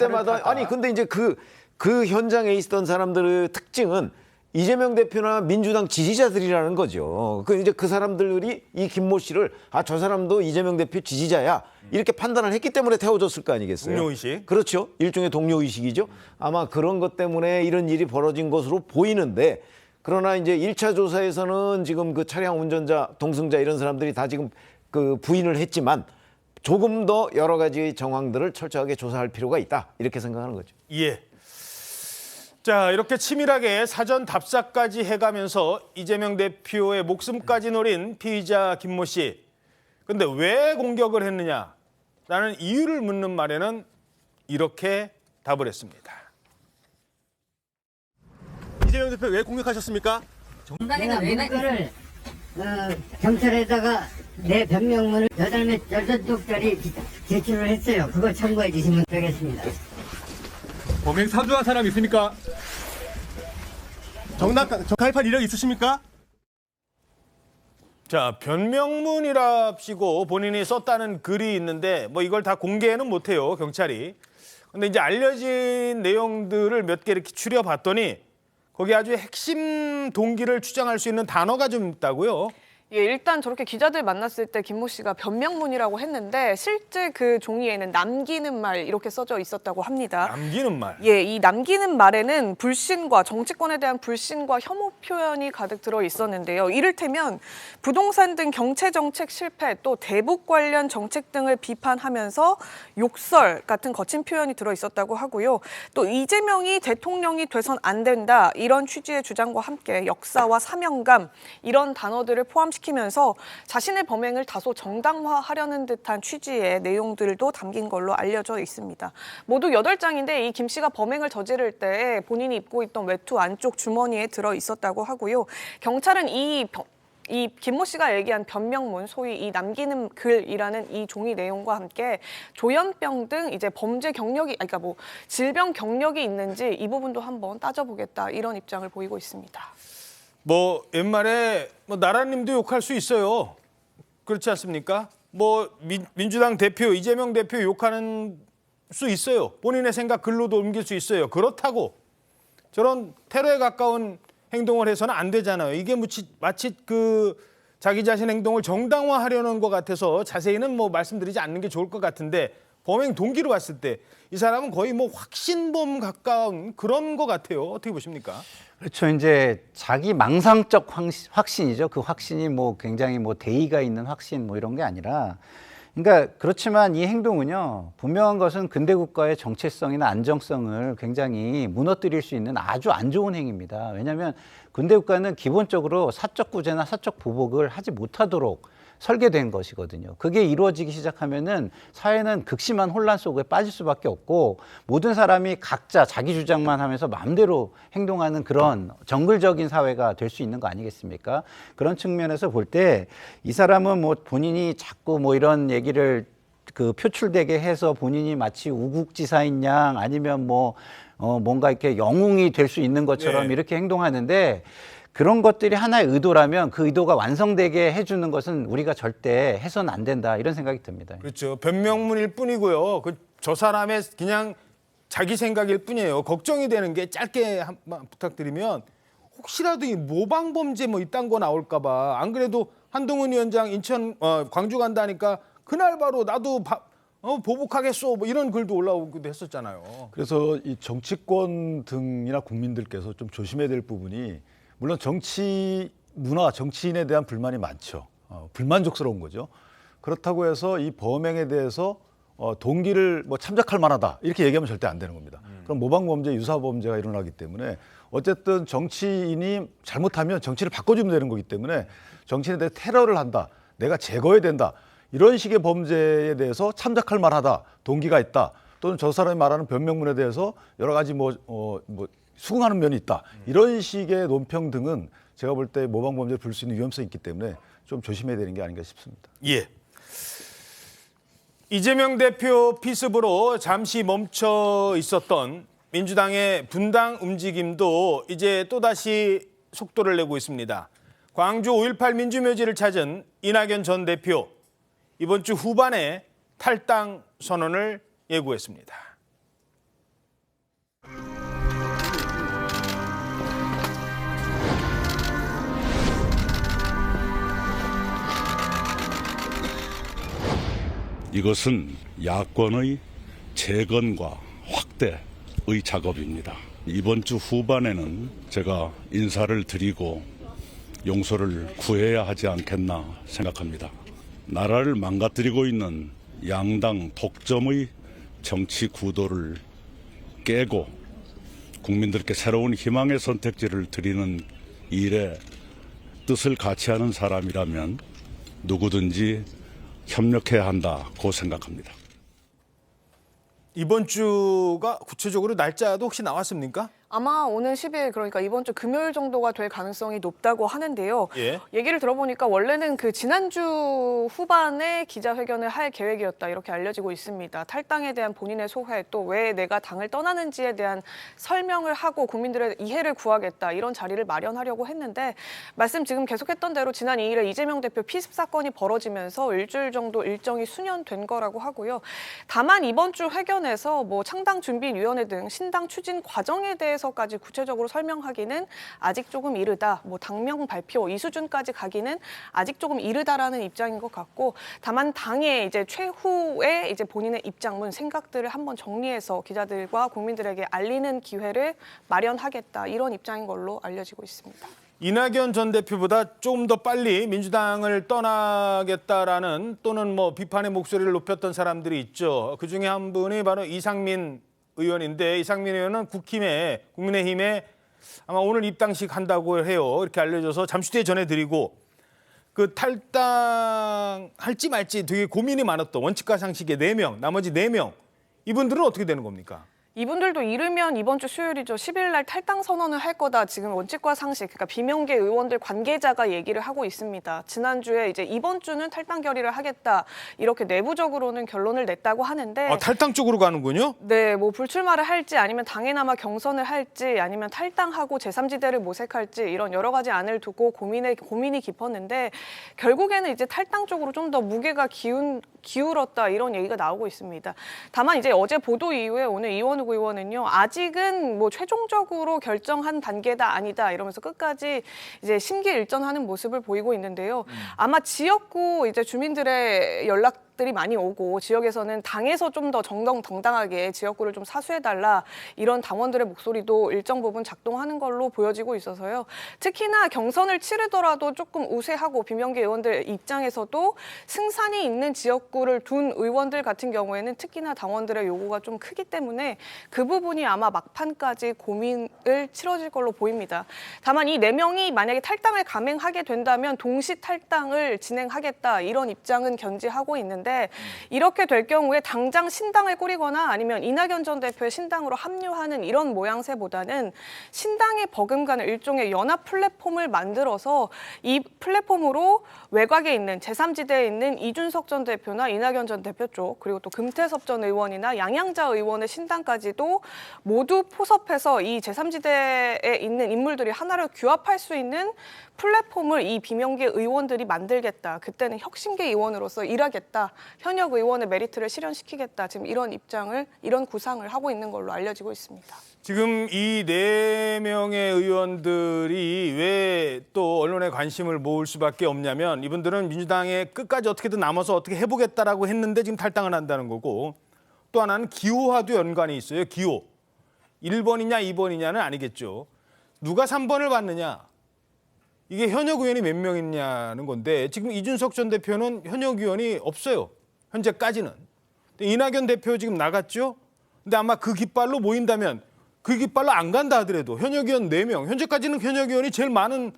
아니 근데 이제 그 현장에 있었던 사람들의 특징은 이재명 대표나 민주당 지지자들이라는 거죠. 이제 그 사람들이 이 김모 씨를 저 사람도 이재명 대표 지지자야, 이렇게 판단을 했기 때문에 태워줬을 거 아니겠어요? 동료의식. 그렇죠. 일종의 동료의식이죠. 아마 그런 것 때문에 이런 일이 벌어진 것으로 보이는데, 그러나 이제 1차 조사에서는 지금 그 차량 운전자, 동승자 이런 사람들이 다 지금 부인을 했지만, 조금 더 여러 가지 정황들을 철저하게 조사할 필요가 있다, 이렇게 생각하는 거죠. 예. 자, 이렇게 치밀하게 사전 답사까지 해가면서 이재명 대표의 목숨까지 노린 피의자 김모 씨. 근데 왜 공격을 했느냐라는 이유를 묻는 말에는 이렇게 답을 했습니다. 이재명 대표 왜 공격하셨습니까? 내가 문건을 경찰에다가 내 변명문을 8쪽짜리 제출을 했어요. 그걸 참고해 주시면 되겠습니다. 범행 사주한 사람 있습니까? 가입할 이력 있으십니까? 자, 변명문이랍시고 본인이 썼다는 글이 있는데 뭐 이걸 다 공개는 못해요, 경찰이. 근데 이제 알려진 내용들을 몇 개 이렇게 추려봤더니 거기 아주 핵심 동기를 추정할 수 있는 단어가 좀 있다고요. 예, 일단 저렇게 기자들 만났을 때 김모 씨가 변명문이라고 했는데 실제 그 종이에는 남기는 말 이렇게 써져 있었다고 합니다. 남기는 말. 예, 이 남기는 말에는 불신과 정치권에 대한 불신과 혐오 표현이 가득 들어 있었는데요. 이를테면 부동산 등 경제 정책 실패 또 대북 관련 정책 등을 비판하면서 욕설 같은 거친 표현이 들어 있었다고 하고요. 또 이재명이 대통령이 돼선 안 된다 이런 취지의 주장과 함께 역사와 사명감 이런 단어들을 포함시키면서 자신의 범행을 다소 정당화하려는 듯한 취지의 내용들도 담긴 걸로 알려져 있습니다. 모두 8장인데 이 김 씨가 범행을 저지를 때 본인이 입고 있던 외투 안쪽 주머니에 들어 있었다고 하고요. 경찰은 이 김모 씨가 얘기한 변명문, 소위 이 남기는 글이라는 이 종이 내용과 함께 조현병 등 이제 범죄 경력이, 그러니까 뭐 질병 경력이 있는지 이 부분도 한번 따져보겠다 이런 입장을 보이고 있습니다. 뭐 옛말에 뭐 나라님도 욕할 수 있어요. 그렇지 않습니까? 뭐 민주당 대표 이재명 대표 욕하는 수 있어요. 본인의 생각 글로도 옮길 수 있어요. 그렇다고 저런 테러에 가까운 행동을 해서는 안 되잖아요. 이게 마치 그 자기 자신 행동을 정당화하려는 것 같아서 자세히는 뭐 말씀드리지 않는 게 좋을 것 같은데 범행 동기로 봤을 때 이 사람은 거의 뭐 확신범 가까운 그런 것 같아요. 어떻게 보십니까? 그렇죠. 이제 자기 망상적 확신이죠. 그 확신이 뭐 굉장히 뭐 대의가 있는 확신 뭐 이런 게 아니라 그러니까 그렇지만 이 행동은요. 분명한 것은 근대 국가의 정체성이나 안정성을 굉장히 무너뜨릴 수 있는 아주 안 좋은 행위입니다. 왜냐하면 근대 국가는 기본적으로 사적 구제나 사적 보복을 하지 못하도록 설계된 것이거든요. 그게 이루어지기 시작하면은 사회는 극심한 혼란 속에 빠질 수밖에 없고 모든 사람이 각자 자기 주장만 하면서 마음대로 행동하는 그런 정글적인 사회가 될 수 있는 거 아니겠습니까? 그런 측면에서 볼 때 이 사람은 뭐 본인이 자꾸 뭐 이런 얘기를 그 표출되게 해서 본인이 마치 우국지사인 양 아니면 뭐 뭔가 이렇게 영웅이 될 수 있는 것처럼 이렇게 행동하는데 그런 것들이 하나의 의도라면 그 의도가 완성되게 해주는 것은 우리가 절대 해서는 안 된다 이런 생각이 듭니다. 그렇죠. 변명문일 뿐이고요. 저 사람의 그냥 자기 생각일 뿐이에요. 걱정이 되는 게 짧게 한번 부탁드리면 혹시라도 이 모방 범죄 뭐 이딴 거 나올까 봐. 안 그래도 한동훈 위원장 인천 광주 간다니까 그날 바로 나도 보복하겠소 뭐 이런 글도 올라오기도 했었잖아요. 그래서 이 정치권 등이나 국민들께서 좀 조심해야 될 부분이 물론 정치 문화, 정치인에 대한 불만이 많죠. 불만족스러운 거죠. 그렇다고 해서 이 범행에 대해서 동기를 뭐 참작할 만하다 이렇게 얘기하면 절대 안 되는 겁니다. 그럼 모방범죄, 유사범죄가 일어나기 때문에 어쨌든 정치인이 잘못하면 정치를 바꿔주면 되는 거기 때문에 정치인에 대해 테러를 한다, 내가 제거해야 된다 이런 식의 범죄에 대해서 참작할 만하다, 동기가 있다 또는 저 사람이 말하는 변명문에 대해서 여러 가지 수긍하는 면이 있다. 이런 식의 논평 등은 제가 볼 때 모방범죄를 부를 수 있는 위험성이 있기 때문에 좀 조심해야 되는 게 아닌가 싶습니다. 예. 이재명 대표 피습으로 잠시 멈춰 있었던 민주당의 분당 움직임도 이제 또다시 속도를 내고 있습니다. 광주 5.18 민주묘지를 찾은 이낙연 전 대표, 이번 주 후반에 탈당 선언을 예고했습니다. 이것은 야권의 재건과 확대의 작업입니다. 이번 주 후반에는 제가 인사를 드리고 용서를 구해야 하지 않겠나 생각합니다. 나라를 망가뜨리고 있는 양당 독점의 정치 구도를 깨고 국민들께 새로운 희망의 선택지를 드리는 일에 뜻을 같이 하는 사람이라면 누구든지 협력해야 한다고 생각합니다. 이번 주가 구체적으로 날짜도 혹시 나왔습니까? 아마 오는 10일 그러니까 이번 주 금요일 정도가 될 가능성이 높다고 하는데요. 예. 얘기를 들어보니까 원래는 그 지난주 후반에 기자회견을 할 계획이었다 이렇게 알려지고 있습니다. 탈당에 대한 본인의 소회 또 왜 내가 당을 떠나는지에 대한 설명을 하고 국민들의 이해를 구하겠다 이런 자리를 마련하려고 했는데 말씀 지금 계속했던 대로 지난 2일에 이재명 대표 피습 사건이 벌어지면서 일주일 정도 일정이 수년된 거라고 하고요. 다만 이번 주 회견에서 뭐 창당준비위원회 등 신당 추진 과정에 대해서까지 구체적으로 설명하기는 아직 조금 이르다. 뭐 당명 발표 이 수준까지 가기는 아직 조금 이르다라는 입장인 것 같고, 다만 당의 이제 최후의 이제 본인의 입장문 생각들을 한번 정리해서 기자들과 국민들에게 알리는 기회를 마련하겠다 이런 입장인 걸로 알려지고 있습니다. 이낙연 전 대표보다 조금 더 빨리 민주당을 떠나겠다라는 또는 뭐 비판의 목소리를 높였던 사람들이 있죠. 그중에 한 분이 바로 이상민 의원인데, 이상민 의원은 국민의힘에 아마 오늘 입당식 한다고 해요. 이렇게 알려져서 잠시 뒤에 전해드리고, 그 탈당할지 말지 되게 고민이 많았던 원칙과 상식의 4명, 나머지 4명, 이분들은 어떻게 되는 겁니까? 이분들도 이르면 이번 주 수요일이죠. 10일 날 탈당 선언을 할 거다. 지금 원칙과 상식, 그러니까 비명계 의원들 관계자가 얘기를 하고 있습니다. 지난주에 이제 이번 주는 탈당 결의를 하겠다. 이렇게 내부적으로는 결론을 냈다고 하는데. 탈당 쪽으로 가는군요? 네, 뭐 불출마를 할지 아니면 당에 남아 경선을 할지 아니면 탈당하고 제3지대를 모색할지 이런 여러 가지 안을 두고 고민이 깊었는데 결국에는 이제 탈당 쪽으로 좀 더 무게가 기울었다 이런 얘기가 나오고 있습니다. 다만 이제 어제 보도 이후에 오늘 이원욱 의원은요, 아직은 뭐 최종적으로 결정한 단계다 아니다 이러면서 끝까지 이제 심기일전하는 모습을 보이고 있는데요. 아마 지역구 이제 주민들의 연락들이 많이 오고 지역에서는 당에서 좀 더 정정당당하게 지역구를 좀 사수해달라 이런 당원들의 목소리도 일정 부분 작동하는 걸로 보여지고 있어서요. 특히나 경선을 치르더라도 조금 우세하고 비명계 의원들 입장에서도 승산이 있는 지역구를 둔 의원들 같은 경우에는 특히나 당원들의 요구가 좀 크기 때문에 그 부분이 아마 막판까지 고민을 치러질 걸로 보입니다. 다만 이 4명이 만약에 탈당을 감행하게 된다면 동시 탈당을 진행하겠다 이런 입장은 견지하고 있는데, 이렇게 될 경우에 당장 신당을 꾸리거나 아니면 이낙연 전 대표의 신당으로 합류하는 이런 모양새보다는 신당에 버금가는 일종의 연합 플랫폼을 만들어서 이 플랫폼으로 외곽에 있는 제3지대에 있는 이준석 전 대표나 이낙연 전 대표 쪽, 그리고 또 금태섭 전 의원이나 양양자 의원의 신당까지도 모두 포섭해서 이 제3지대에 있는 인물들이 하나로 규합할 수 있는 플랫폼을 이 비명계 의원들이 만들겠다. 그때는 혁신계 의원으로서 일하겠다. 현역 의원의 메리트를 실현시키겠다. 지금 이런 구상을 하고 있는 걸로 알려지고 있습니다. 지금 이 4명의 의원들이 왜 또 언론의 관심을 모을 수밖에 없냐면, 이분들은 민주당에 끝까지 어떻게든 남아서 어떻게 해보겠다라고 했는데 지금 탈당을 한다는 거고, 또 하나는 기호와도 연관이 있어요. 기호. 1번이냐 2번이냐는 아니겠죠. 누가 3번을 받느냐. 이게 현역 의원이 몇 명 있냐는 건데, 지금 이준석 전 대표는 현역 의원이 없어요. 현재까지는. 이낙연 대표 지금 나갔죠. 근데 아마 그 깃발로 모인다면, 그 깃발로 안 간다 하더라도 현역 의원 4명, 현재까지는 현역 의원이 제일 많은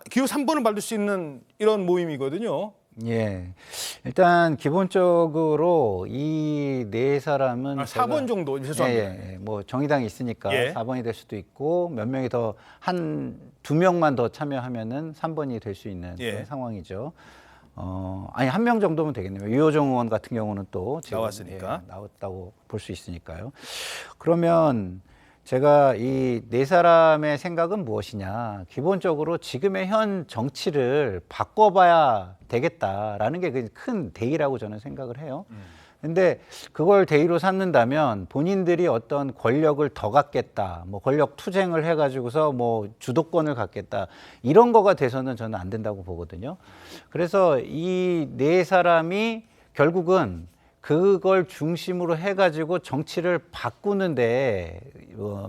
기호 3번을 받을 수 있는 이런 모임이거든요. 예. 일단 기본적으로 이 4사람은 4번 정도, 죄송합니다. 예. 뭐 정의당이 있으니까 예. 4번이 될 수도 있고, 몇 명이 더 두 명만 더 참여하면은 3번이 될 수 있는 그런 상황이죠. 아니 1명 정도면 되겠네요. 유호정 의원 같은 경우는 또 지금 나왔으니까. 나왔다고 볼 수 있으니까요. 그러면 제가 이 4사람의 생각은 무엇이냐. 기본적으로 지금의 현 정치를 바꿔봐야 되겠다라는 게 큰 대의라고 저는 생각을 해요. 근데 그걸 대의로 삼는다면 본인들이 어떤 권력을 더 갖겠다, 뭐 권력 투쟁을 해가지고서 뭐 주도권을 갖겠다, 이런 거가 돼서는 저는 안 된다고 보거든요. 그래서 이 4사람이 결국은 그걸 중심으로 해가지고 정치를 바꾸는데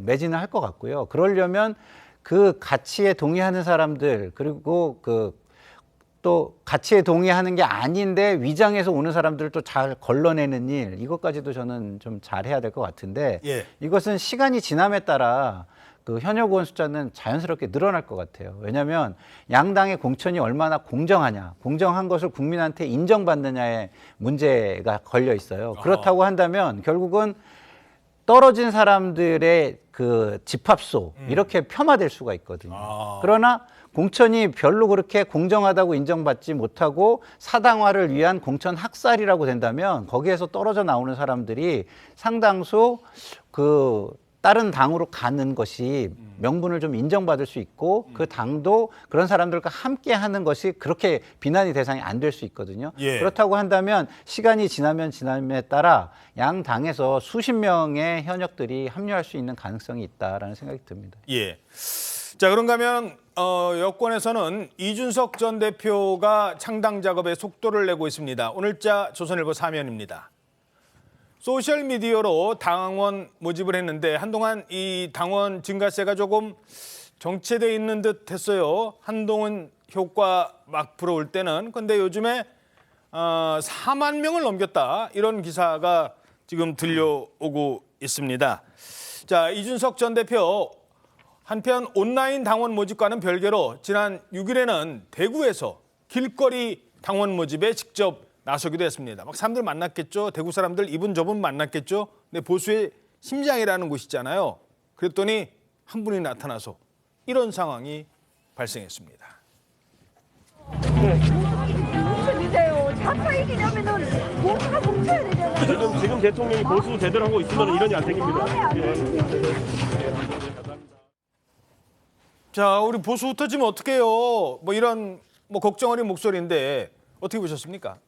매진을 할 것 같고요. 그러려면 그 가치에 동의하는 사람들, 그리고 또 가치에 동의하는 게 아닌데 위장해서 오는 사람들을 또 잘 걸러내는 일, 이것까지도 저는 좀 잘해야 될 것 같은데, 이것은 시간이 지남에 따라 그 현역 의원 숫자는 자연스럽게 늘어날 것 같아요. 왜냐하면 양당의 공천이 얼마나 공정하냐, 공정한 것을 국민한테 인정받느냐의 문제가 걸려 있어요. 그렇다고 한다면 결국은 떨어진 사람들의 그 집합소 이렇게 폄하될 수가 있거든요. 그러나 공천이 별로 그렇게 공정하다고 인정받지 못하고 사당화를 위한 공천 학살이라고 된다면 거기에서 떨어져 나오는 사람들이 상당수 그 다른 당으로 가는 것이 명분을 좀 인정받을 수 있고 그 당도 그런 사람들과 함께 하는 것이 그렇게 비난의 대상이 안 될 수 있거든요. 예. 그렇다고 한다면 시간이 지남에 따라 양 당에서 수십 명의 현역들이 합류할 수 있는 가능성이 있다라는 생각이 듭니다. 예. 자, 그런가 하면 여권에서는 이준석 전 대표가 창당 작업에 속도를 내고 있습니다. 오늘자 조선일보 사면입니다. 소셜미디어로 당원 모집을 했는데 한동안 이 당원 증가세가 조금 정체돼 있는 듯 했어요. 한동훈 효과 막 불어올 때는. 근데 요즘에 4만 명을 넘겼다. 이런 기사가 지금 들려오고 있습니다. 자, 이준석 전 대표 한편 온라인 당원 모집과는 별개로 지난 6일에는 대구에서 길거리 당원 모집에 직접 나서기도 했습니다. 막 사람들 만났겠죠. 대구 사람들 이분 저분 만났겠죠. 근데 보수의 심장이라는 곳이잖아요. 그랬더니 한 분이 나타나서 이런 상황이 발생했습니다. 무슨 일이세요? 자파 이기려면은 뭔가 뭉쳐야 되잖아요. 지금 대통령이 보수 제대로 하고 있으면 이런 일 안 생깁니다. 자, 우리 보수 흩어지면 어떡해요? 뭐 이런 걱정 어린 목소리인데 어떻게 보셨습니까?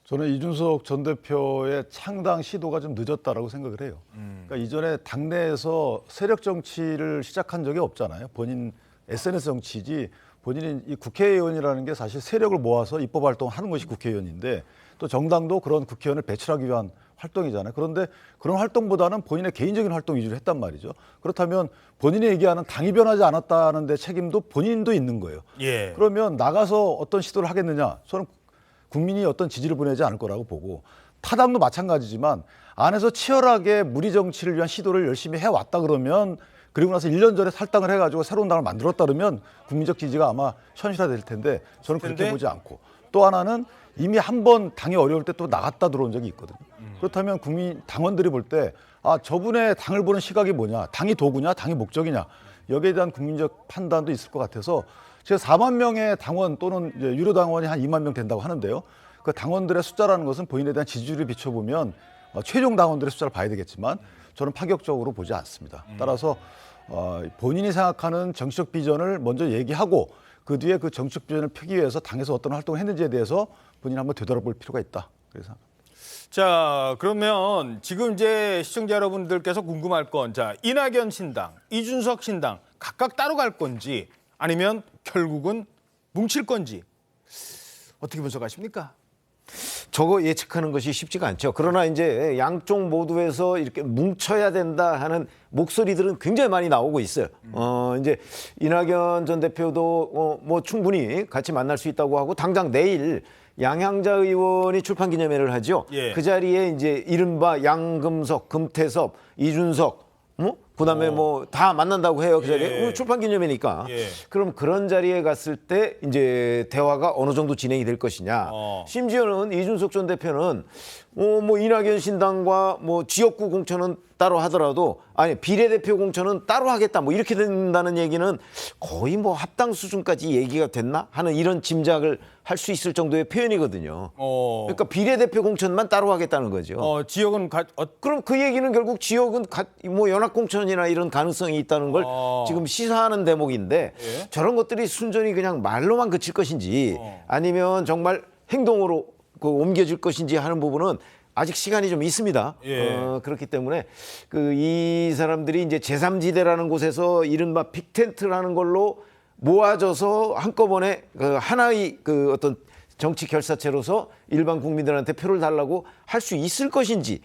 저는 이준석 전 대표의 창당 시도가 좀 늦었다라고 생각을 해요. 그러니까 이전에 당내에서 세력 정치를 시작한 적이 없잖아요. 본인 SNS 정치지 본인이 이 국회의원이라는 게 사실 세력을 모아서 입법 활동을 하는 것이 국회의원인데 또 정당도 그런 국회의원을 배출하기 위한 활동이잖아요. 그런데 그런 활동보다는 본인의 개인적인 활동 위주로 했단 말이죠. 그렇다면 본인이 얘기하는 당이 변하지 않았다는 데 책임도 본인도 있는 거예요. 예. 그러면 나가서 어떤 시도를 하겠느냐? 저는 국민이 어떤 지지를 보내지 않을 거라고 보고 타당도 마찬가지지만 안에서 치열하게 무리 정치를 위한 시도를 열심히 해왔다 그러면 그리고 나서 1년 전에 탈당을 해가지고 새로운 당을 만들었다 그러면 국민적 지지가 아마 현실화될 텐데 저는 그렇게 보지 않고 또 하나는 이미 한 번 당이 어려울 때 또 나갔다 들어온 적이 있거든요. 그렇다면 국민 당원들이 볼 때 저분의 당을 보는 시각이 뭐냐, 당이 도구냐, 당이 목적이냐 여기에 대한 국민적 판단도 있을 것 같아서 제가 4만 명의 당원 또는 이제 유료 당원이 한 2만 명 된다고 하는데요. 그 당원들의 숫자라는 것은 본인에 대한 지지율을 비춰보면 최종 당원들의 숫자를 봐야 되겠지만 저는 파격적으로 보지 않습니다. 따라서 본인이 생각하는 정치적 비전을 먼저 얘기하고 그 뒤에 그 정치적 비전을 펴기 위해서 당에서 어떤 활동을 했는지에 대해서 본인이 한번 되돌아볼 필요가 있다. 그래서 자, 그러면 지금 이제 시청자 여러분들께서 궁금할 건 자, 이낙연 신당, 이준석 신당 각각 따로 갈 건지 아니면 결국은 뭉칠 건지 어떻게 분석하십니까? 저거 예측하는 것이 쉽지가 않죠. 그러나 이제 양쪽 모두에서 이렇게 뭉쳐야 된다 하는 목소리들은 굉장히 많이 나오고 있어요. 이제 이낙연 전 대표도 뭐 충분히 같이 만날 수 있다고 하고 당장 내일 양향자 의원이 출판 기념회를 하죠. 예. 그 자리에 이제 이른바 양금석, 금태섭, 이준석 그다음에 뭐 다 만난다고 해요. 그 자리에 예. 출판 기념회니까. 예. 그럼 그런 자리에 갔을 때 이제 대화가 어느 정도 진행이 될 것이냐. 심지어는 이준석 전 대표는 뭐 이낙연 신당과 뭐 지역구 공천은 따로 하더라도 아니 비례대표 공천은 따로 하겠다 뭐 이렇게 된다는 얘기는 거의 뭐 합당 수준까지 얘기가 됐나 하는 이런 짐작을 할 수 있을 정도의 표현이거든요. 그러니까 비례대표 공천만 따로 하겠다는 거죠. 지역은 그럼 그 얘기는 결국 지역은 뭐 연합 공천이나 이런 가능성이 있다는 걸 지금 시사하는 대목인데 저런 것들이 순전히 그냥 말로만 그칠 것인지 아니면 정말 행동으로 옮겨질 것인지 하는 부분은 아직 시간이 좀 있습니다. 그렇기 때문에 이 사람들이 이제 제3지대라는 곳에서 이른바 빅텐트라는 걸로 모아져서 한꺼번에 하나의 어떤 정치 결사체로서 일반 국민들한테 표를 달라고 할 수 있을 것인지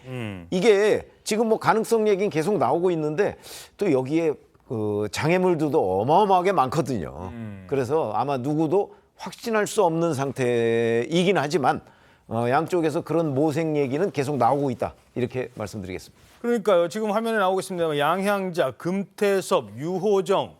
이게 지금 뭐 가능성 얘기는 계속 나오고 있는데 또 여기에 장애물들도 어마어마하게 많거든요. 그래서 아마 누구도 확신할 수 없는 상태이긴 하지만 양쪽에서 그런 모색 얘기는 계속 나오고 있다. 이렇게 말씀드리겠습니다. 그러니까요. 지금 화면에 나오고 있습니다. 양향자, 금태섭, 유호정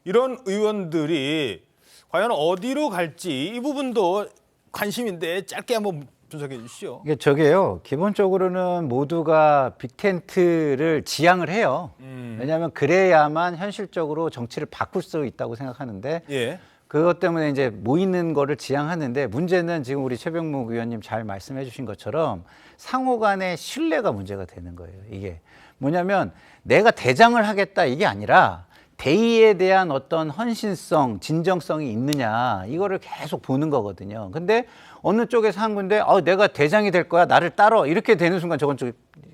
이런 의원들이 과연 어디로 갈지 이 부분도 관심인데 짧게 한번 분석해 주시죠. 이게 저게요. 기본적으로는 모두가 빅텐트를 지향을 해요. 왜냐하면 그래야만 현실적으로 정치를 바꿀 수 있다고 생각하는데 예. 그것 때문에 이제 모이는 거를 지향하는데 문제는 지금 우리 최병묵 의원님 잘 말씀해 주신 것처럼 상호 간의 신뢰가 문제가 되는 거예요. 이게 뭐냐면 내가 대장을 하겠다 이게 아니라 대의에 대한 어떤 헌신성, 진정성이 있느냐 이거를 계속 보는 거거든요. 근데 어느 쪽에서 한 군데 내가 대장이 될 거야 나를 따라 이렇게 되는 순간 저건 좀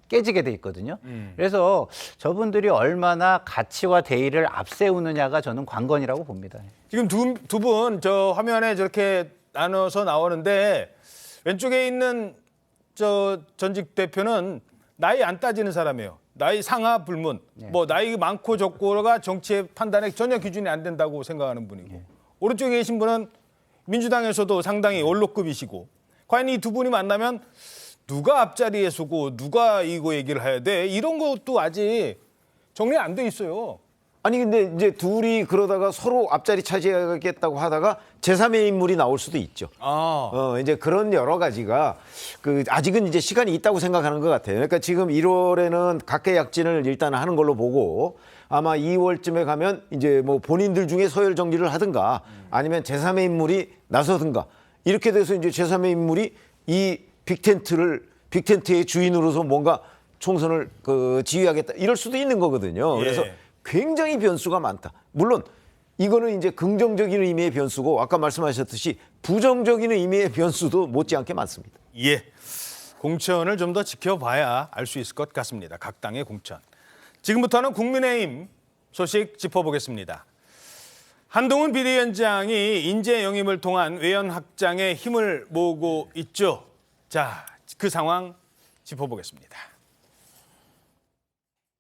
깨지게 돼 있거든요. 그래서 저분들이 얼마나 가치와 대의를 앞세우느냐가 저는 관건이라고 봅니다. 지금 두 분 저 화면에 저렇게 나눠서 나오는데 왼쪽에 있는 저 전직 대표는 나이 안 따지는 사람이에요. 나이 상하 불문. 뭐 나이 많고 적고가 정치의 판단에 전혀 기준이 안 된다고 생각하는 분이고 오른쪽에 계신 분은 민주당에서도 상당히 원로급이시고 과연 이 두 분이 만나면 누가 앞자리에 서고 누가 이거 얘기를 해야 돼? 이런 것도 아직 정리 안 돼 있어요. 아니 근데 이제 둘이 그러다가 서로 앞자리 차지하겠다고 하다가 제3의 인물이 나올 수도 있죠. 이제 그런 여러 가지가 아직은 이제 시간이 있다고 생각하는 것 같아요. 그러니까 지금 1월에는 각계약진을 일단 하는 걸로 보고 아마 2월쯤에 가면 이제 뭐 본인들 중에 서열 정리를 하든가 아니면 제3의 인물이 나서든가 이렇게 돼서 이제 제3의 인물이 이 빅텐트의 주인으로서 뭔가 총선을 지휘하겠다 이럴 수도 있는 거거든요. 그래서 굉장히 변수가 많다. 물론 이거는 이제 긍정적인 의미의 변수고 아까 말씀하셨듯이 부정적인 의미의 변수도 못지않게 많습니다. 예, 공천을 좀 더 지켜봐야 알 수 있을 것 같습니다. 각 당의 공천. 지금부터는 국민의힘 소식 짚어보겠습니다. 한동훈 비대위원장이 인재 영입을 통한 외연 확장에 힘을 모으고 있죠. 자, 그 상황 짚어보겠습니다.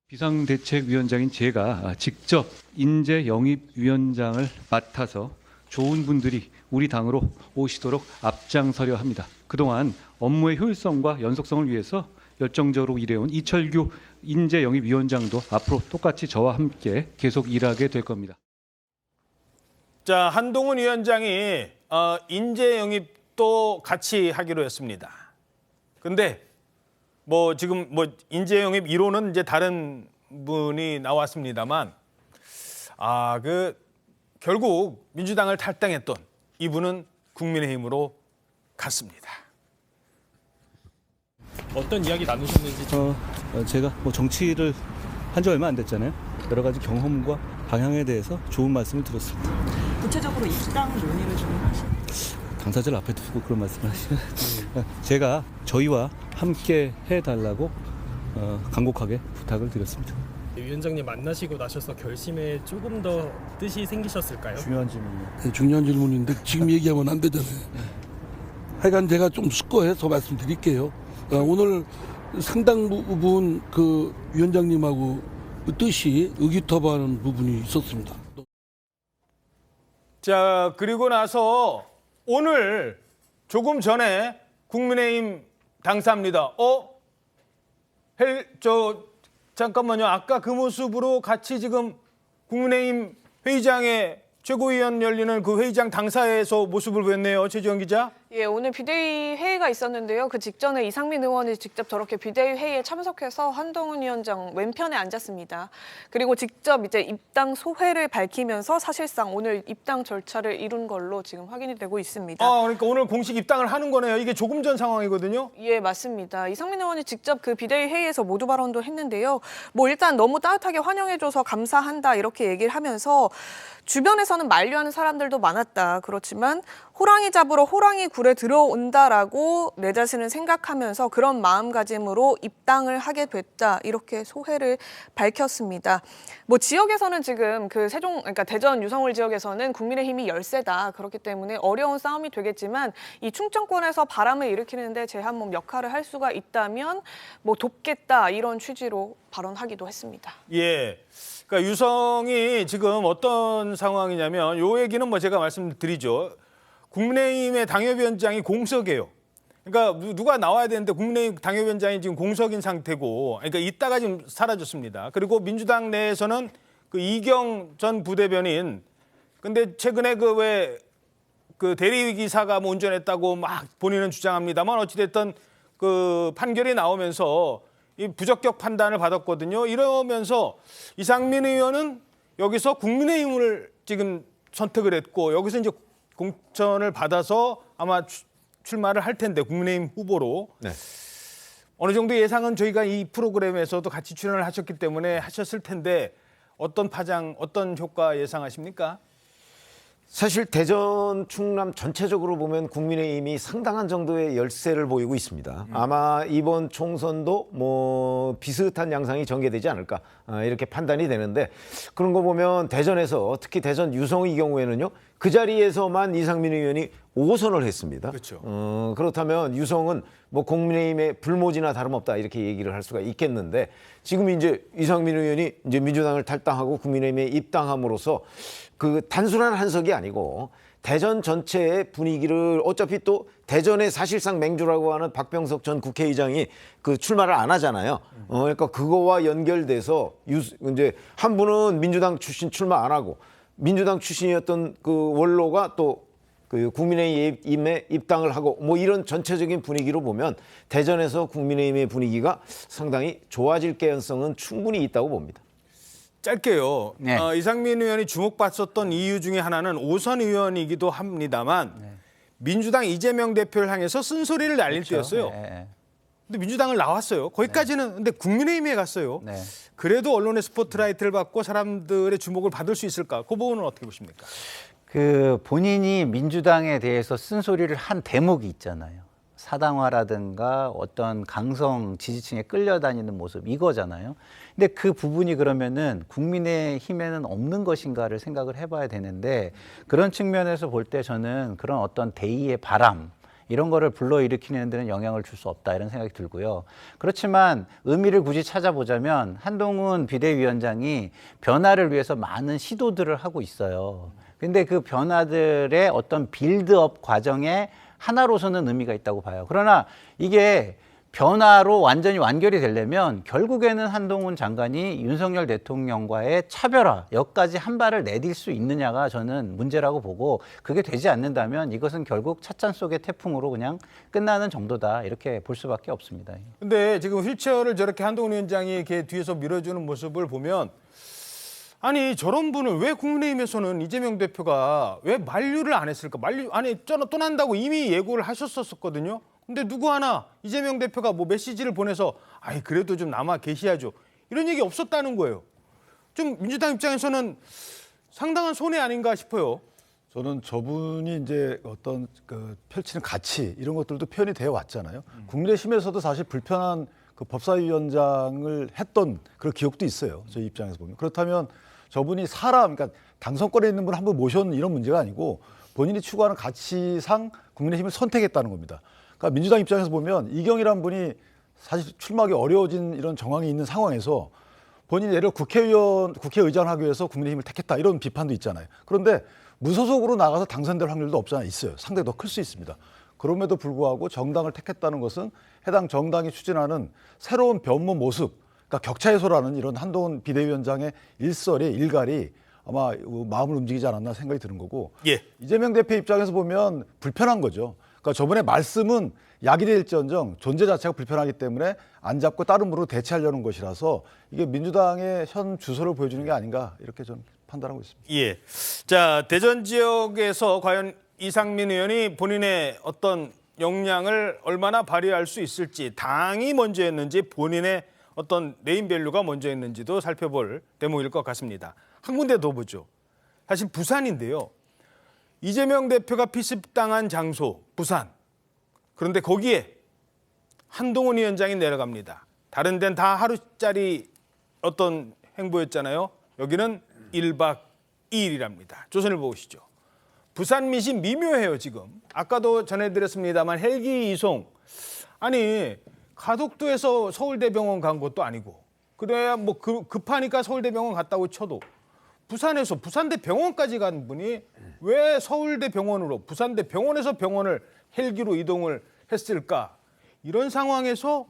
비상대책위원장인 제가 직접 인재영입위원장을 맡아서 좋은 분들이 우리 당으로 오시도록 앞장서려 합니다. 그동안 업무의 효율성과 연속성을 위해서 열정적으로 일해온 이철규 인재영입위원장도 앞으로 똑같이 저와 함께 계속 일하게 될 겁니다. 자, 한동훈 위원장이 인재 영입도 같이 하기로 했습니다. 근데 뭐 지금 뭐 인재 영입 1호는 이제 다른 분이 나왔습니다만 결국 민주당을 탈당했던 이분은 국민의힘으로 갔습니다. 어떤 이야기 나누셨는지 제가 뭐 정치를 한 지 얼마 안 됐잖아요. 여러 가지 경험과 방향에 대해서 좋은 말씀을 들었습니다. 구체적으로 입당 논의를 좀 하시나요? 당사자를 앞에 두고 그런 말씀을 하시면 제가 저희와 함께 해달라고 간곡하게 부탁을 드렸습니다. 위원장님 만나시고 나셔서 결심에 조금 더 뜻이 생기셨을까요? 중요한 질문이요. 네, 중요한 질문인데 지금 얘기하면 안 되잖아요. 하여간 제가 좀 숙고해서 말씀드릴게요. 오늘 상당 부분 그 위원장님하고 뜻이 의기투합하는 부분이 있었습니다. 자, 그리고 나서 오늘 조금 전에 국민의힘 당사입니다. 잠깐만요. 아까 그 모습으로 같이 지금 국민의힘 회의장에 최고위원 열리는 그 회의장 당사에서 모습을 뵀네요. 최지영 기자. 예, 오늘 비대위 회의가 있었는데요. 그 직전에 이상민 의원이 직접 저렇게 비대위 회의에 참석해서 한동훈 위원장 왼편에 앉았습니다. 그리고 직접 이제 입당 소회를 밝히면서 사실상 오늘 입당 절차를 이룬 걸로 지금 확인이 되고 있습니다. 그러니까 오늘 공식 입당을 하는 거네요. 이게 조금 전 상황이거든요. 예, 맞습니다. 이상민 의원이 직접 그 비대위 회의에서 모두 발언도 했는데요. 뭐 일단 너무 따뜻하게 환영해줘서 감사한다 이렇게 얘기를 하면서 주변에서는 만류하는 사람들도 많았다. 그렇지만 호랑이 잡으러 호랑이 굴에 들어온다라고 내 자신을 생각하면서 그런 마음가짐으로 입당을 하게 됐다. 이렇게 소회를 밝혔습니다. 뭐 지역에서는 지금 그 그러니까 대전 유성울 지역에서는 국민의힘이 열세다. 그렇기 때문에 어려운 싸움이 되겠지만 이 충청권에서 바람을 일으키는데 제 한 몸 역할을 할 수가 있다면 뭐 돕겠다. 이런 취지로 발언하기도 했습니다. 예. 그러니까 유성이 지금 어떤 상황이냐면 요 얘기는 뭐 제가 말씀드리죠. 국민의힘의 당협위원장이 공석이에요. 그러니까 누가 나와야 되는데 국민의힘 당협위원장이 지금 공석인 상태고, 그러니까 이따가 지금 사라졌습니다. 그리고 민주당 내에서는 그 이경 전 부대변인, 근데 최근에 그 대리기사가 뭐 운전했다고 막 본인은 주장합니다만 어찌됐든 그 판결이 나오면서 이 부적격 판단을 받았거든요. 이러면서 이상민 의원은 여기서 국민의힘을 지금 선택을 했고 여기서 이제 공천을 받아서 아마 출마를 할 텐데 국민의힘 후보로. 네. 어느 정도 예상은 저희가 이 프로그램에서도 같이 출연을 하셨기 때문에 하셨을 텐데 어떤 파장, 어떤 효과 예상하십니까? 사실 대전, 충남 전체적으로 보면 국민의힘이 상당한 정도의 열세를 보이고 있습니다. 아마 이번 총선도 뭐 비슷한 양상이 전개되지 않을까 이렇게 판단이 되는데 그런 거 보면 대전에서 특히 대전 유성의 경우에는요. 그 자리에서만 이상민 의원이 5선을 했습니다. 그렇죠. 그렇다면 유성은 뭐 국민의힘의 불모지나 다름없다 이렇게 얘기를 할 수가 있겠는데 지금 이제 이상민 의원이 이제 민주당을 탈당하고 국민의힘에 입당함으로써 그 단순한 한석이 아니고 대전 전체의 분위기를 어차피 또 대전의 사실상 맹주라고 하는 박병석 전 국회의장이 그 출마를 안 하잖아요. 그러니까 그거와 연결돼서 이제 한 분은 민주당 출신 출마 안 하고 민주당 출신이었던 그 원로가 또 그 국민의힘에 입당을 하고 뭐 이런 전체적인 분위기로 보면 대전에서 국민의힘의 분위기가 상당히 좋아질 가능성은 충분히 있다고 봅니다. 짧게요. 네. 이상민 의원이 주목받았던 이유 중에 하나는 5선 의원이기도 합니다만 민주당 이재명 대표를 향해서 쓴소리를 날릴 때였어요. 근데 민주당을 나왔어요. 거기까지는 근데 국민의힘에 갔어요. 그래도 언론의 스포트라이트를 받고 사람들의 주목을 받을 수 있을까? 그 부분은 어떻게 보십니까? 그 본인이 민주당에 대해서 쓴소리를 한 대목이 있잖아요. 사당화라든가 어떤 강성 지지층에 끌려다니는 모습 이거잖아요. 근데 그 부분이 그러면은 국민의힘에는 없는 것인가를 생각을 해봐야 되는데 그런 측면에서 볼 때 저는 그런 어떤 대의의 바람 이런 거를 불러일으키는 데는 영향을 줄 수 없다 이런 생각이 들고요. 그렇지만 의미를 굳이 찾아보자면 한동훈 비대위원장이 변화를 위해서 많은 시도들을 하고 있어요. 근데 그 변화들의 어떤 빌드업 과정에 하나로서는 의미가 있다고 봐요. 그러나 이게 변화로 완전히 완결이 되려면 결국에는 한동훈 장관이 윤석열 대통령과의 차별화 여기까지 한 발을 내딜 수 있느냐가 저는 문제라고 보고 그게 되지 않는다면 이것은 결국 찻잔 속의 태풍으로 그냥 끝나는 정도다 이렇게 볼 수밖에 없습니다. 근데 지금 휠체어를 저렇게 한동훈 위원장이 이렇게 뒤에서 밀어주는 모습을 보면 아니 저런 분을 왜 국민의힘에서는 이재명 대표가 왜 만류를 안 했을까? 만류 아니 떠난다고 이미 예고를 하셨었거든요. 근데 누구 하나 이재명 대표가 뭐 메시지를 보내서 아이 그래도 좀 남아 계셔야죠. 이런 얘기 없었다는 거예요. 좀 민주당 입장에서는 상당한 손해 아닌가 싶어요. 저는 저분이 이제 어떤 그 펼치는 가치 이런 것들도 표현이 되어 왔잖아요. 국민의힘에서도 사실 불편한 그 법사위원장을 했던 그런 기억도 있어요. 저희 입장에서 보면. 그렇다면 저분이 그러니까 당선권에 있는 분을 한번 모셔온 이런 문제가 아니고 본인이 추구하는 가치상 국민의힘을 선택했다는 겁니다. 그러니까 민주당 입장에서 보면 이경이라는 분이 사실 출마하기 어려워진 이런 정황이 있는 상황에서 본인이 예를 들어 국회의장을 하기 위해서 국민의힘을 택했다 이런 비판도 있잖아요. 그런데 무소속으로 나가서 당선될 확률도 없지 않아 있어요. 상당히 더 클 수 있습니다. 그럼에도 불구하고 정당을 택했다는 것은 해당 정당이 추진하는 새로운 변모 모습, 그러니까 격차 해소라는 이런 한동훈 비대위원장의 일갈이 아마 마음을 움직이지 않았나 생각이 드는 거고 이재명 대표 입장에서 보면 불편한 거죠. 그러니까 저번에 말씀은 약이 될지언정 존재 자체가 불편하기 때문에 안 잡고 다른 분으로 대체하려는 것이라서 이게 민주당의 현 주소를 보여주는 게 아닌가 이렇게 좀 판단하고 있습니다. 예. 자, 대전 지역에서 과연 이상민 의원이 본인의 어떤 역량을 얼마나 발휘할 수 있을지 당이 먼저였는지 본인의 어떤 네임밸류가 먼저였는지도 살펴볼 대목일 것 같습니다. 한 군데 더 보죠. 사실 부산인데요. 이재명 대표가 피습당한 장소 부산. 그런데 거기에 한동훈 위원장이 내려갑니다. 다른 데는 다 하루짜리 어떤 행보였잖아요. 여기는 1박 2일이랍니다. 조선을 보시죠. 부산 민심 미묘해요 지금. 아까도 전해드렸습니다만 헬기 이송. 아니 가덕도에서 서울대병원 간 것도 아니고 그래야 뭐 급하니까 서울대병원 갔다고 쳐도 부산에서 부산대 병원까지 간 분이 왜 서울대 병원으로 부산대 병원에서 병원을 헬기로 이동을 했을까? 이런 상황에서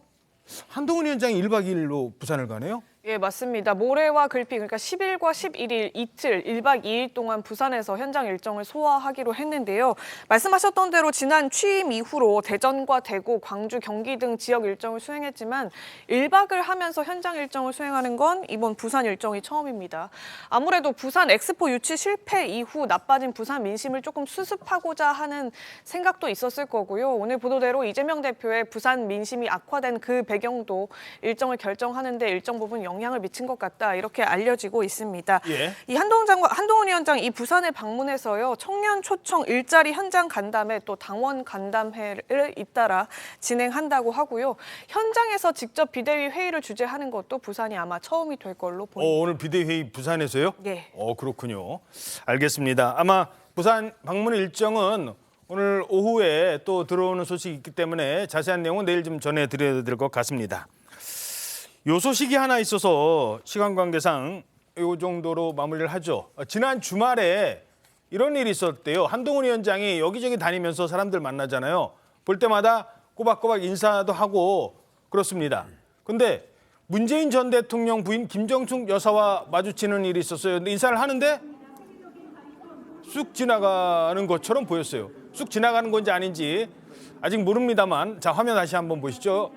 한동훈 위원장이 1박 2일로 부산을 가네요? 예, 맞습니다. 모레와 글피, 그러니까 10일과 11일 이틀, 1박 2일 동안 부산에서 현장 일정을 소화하기로 했는데요. 말씀하셨던 대로 지난 취임 이후로 대전과 대구, 광주, 경기 등 지역 일정을 수행했지만 1박을 하면서 현장 일정을 수행하는 건 이번 부산 일정이 처음입니다. 아무래도 부산 엑스포 유치 실패 이후 나빠진 부산 민심을 조금 수습하고자 하는 생각도 있었을 거고요. 오늘 보도대로 이재명 대표의 부산 민심이 악화된 그 배경도 일정을 결정하는 데 일정 부분 영향을 미친 것 같다, 이렇게 알려지고 있습니다. 예. 이 한동훈 위원장 이 부산을 방문해서요, 청년 초청 일자리 현장 간담회 또 당원 간담회를 잇따라 진행한다고 하고요. 현장에서 직접 비대위 회의를 주재하는 것도 부산이 아마 처음이 될 걸로 보입니다. 오늘 비대회의 부산에서요? 네. 그렇군요. 알겠습니다. 아마 부산 방문 일정은 오늘 오후에 또 들어오는 소식이 있기 때문에 자세한 내용은 내일 좀 전해드려야 될 것 같습니다. 요 소식이 하나 있어서 시간 관계상 이 정도로 마무리를 하죠. 지난 주말에 이런 일이 있었대요. 한동훈 위원장이 여기저기 다니면서 사람들 만나잖아요. 볼 때마다 꼬박꼬박 인사도 하고 그렇습니다. 근데 문재인 전 대통령 부인 김정숙 여사와 마주치는 일이 있었어요. 근데 인사를 하는데 쑥 지나가는 것처럼 보였어요. 쑥 지나가는 건지 아닌지 아직 모릅니다만, 자, 화면 다시 한번 보시죠.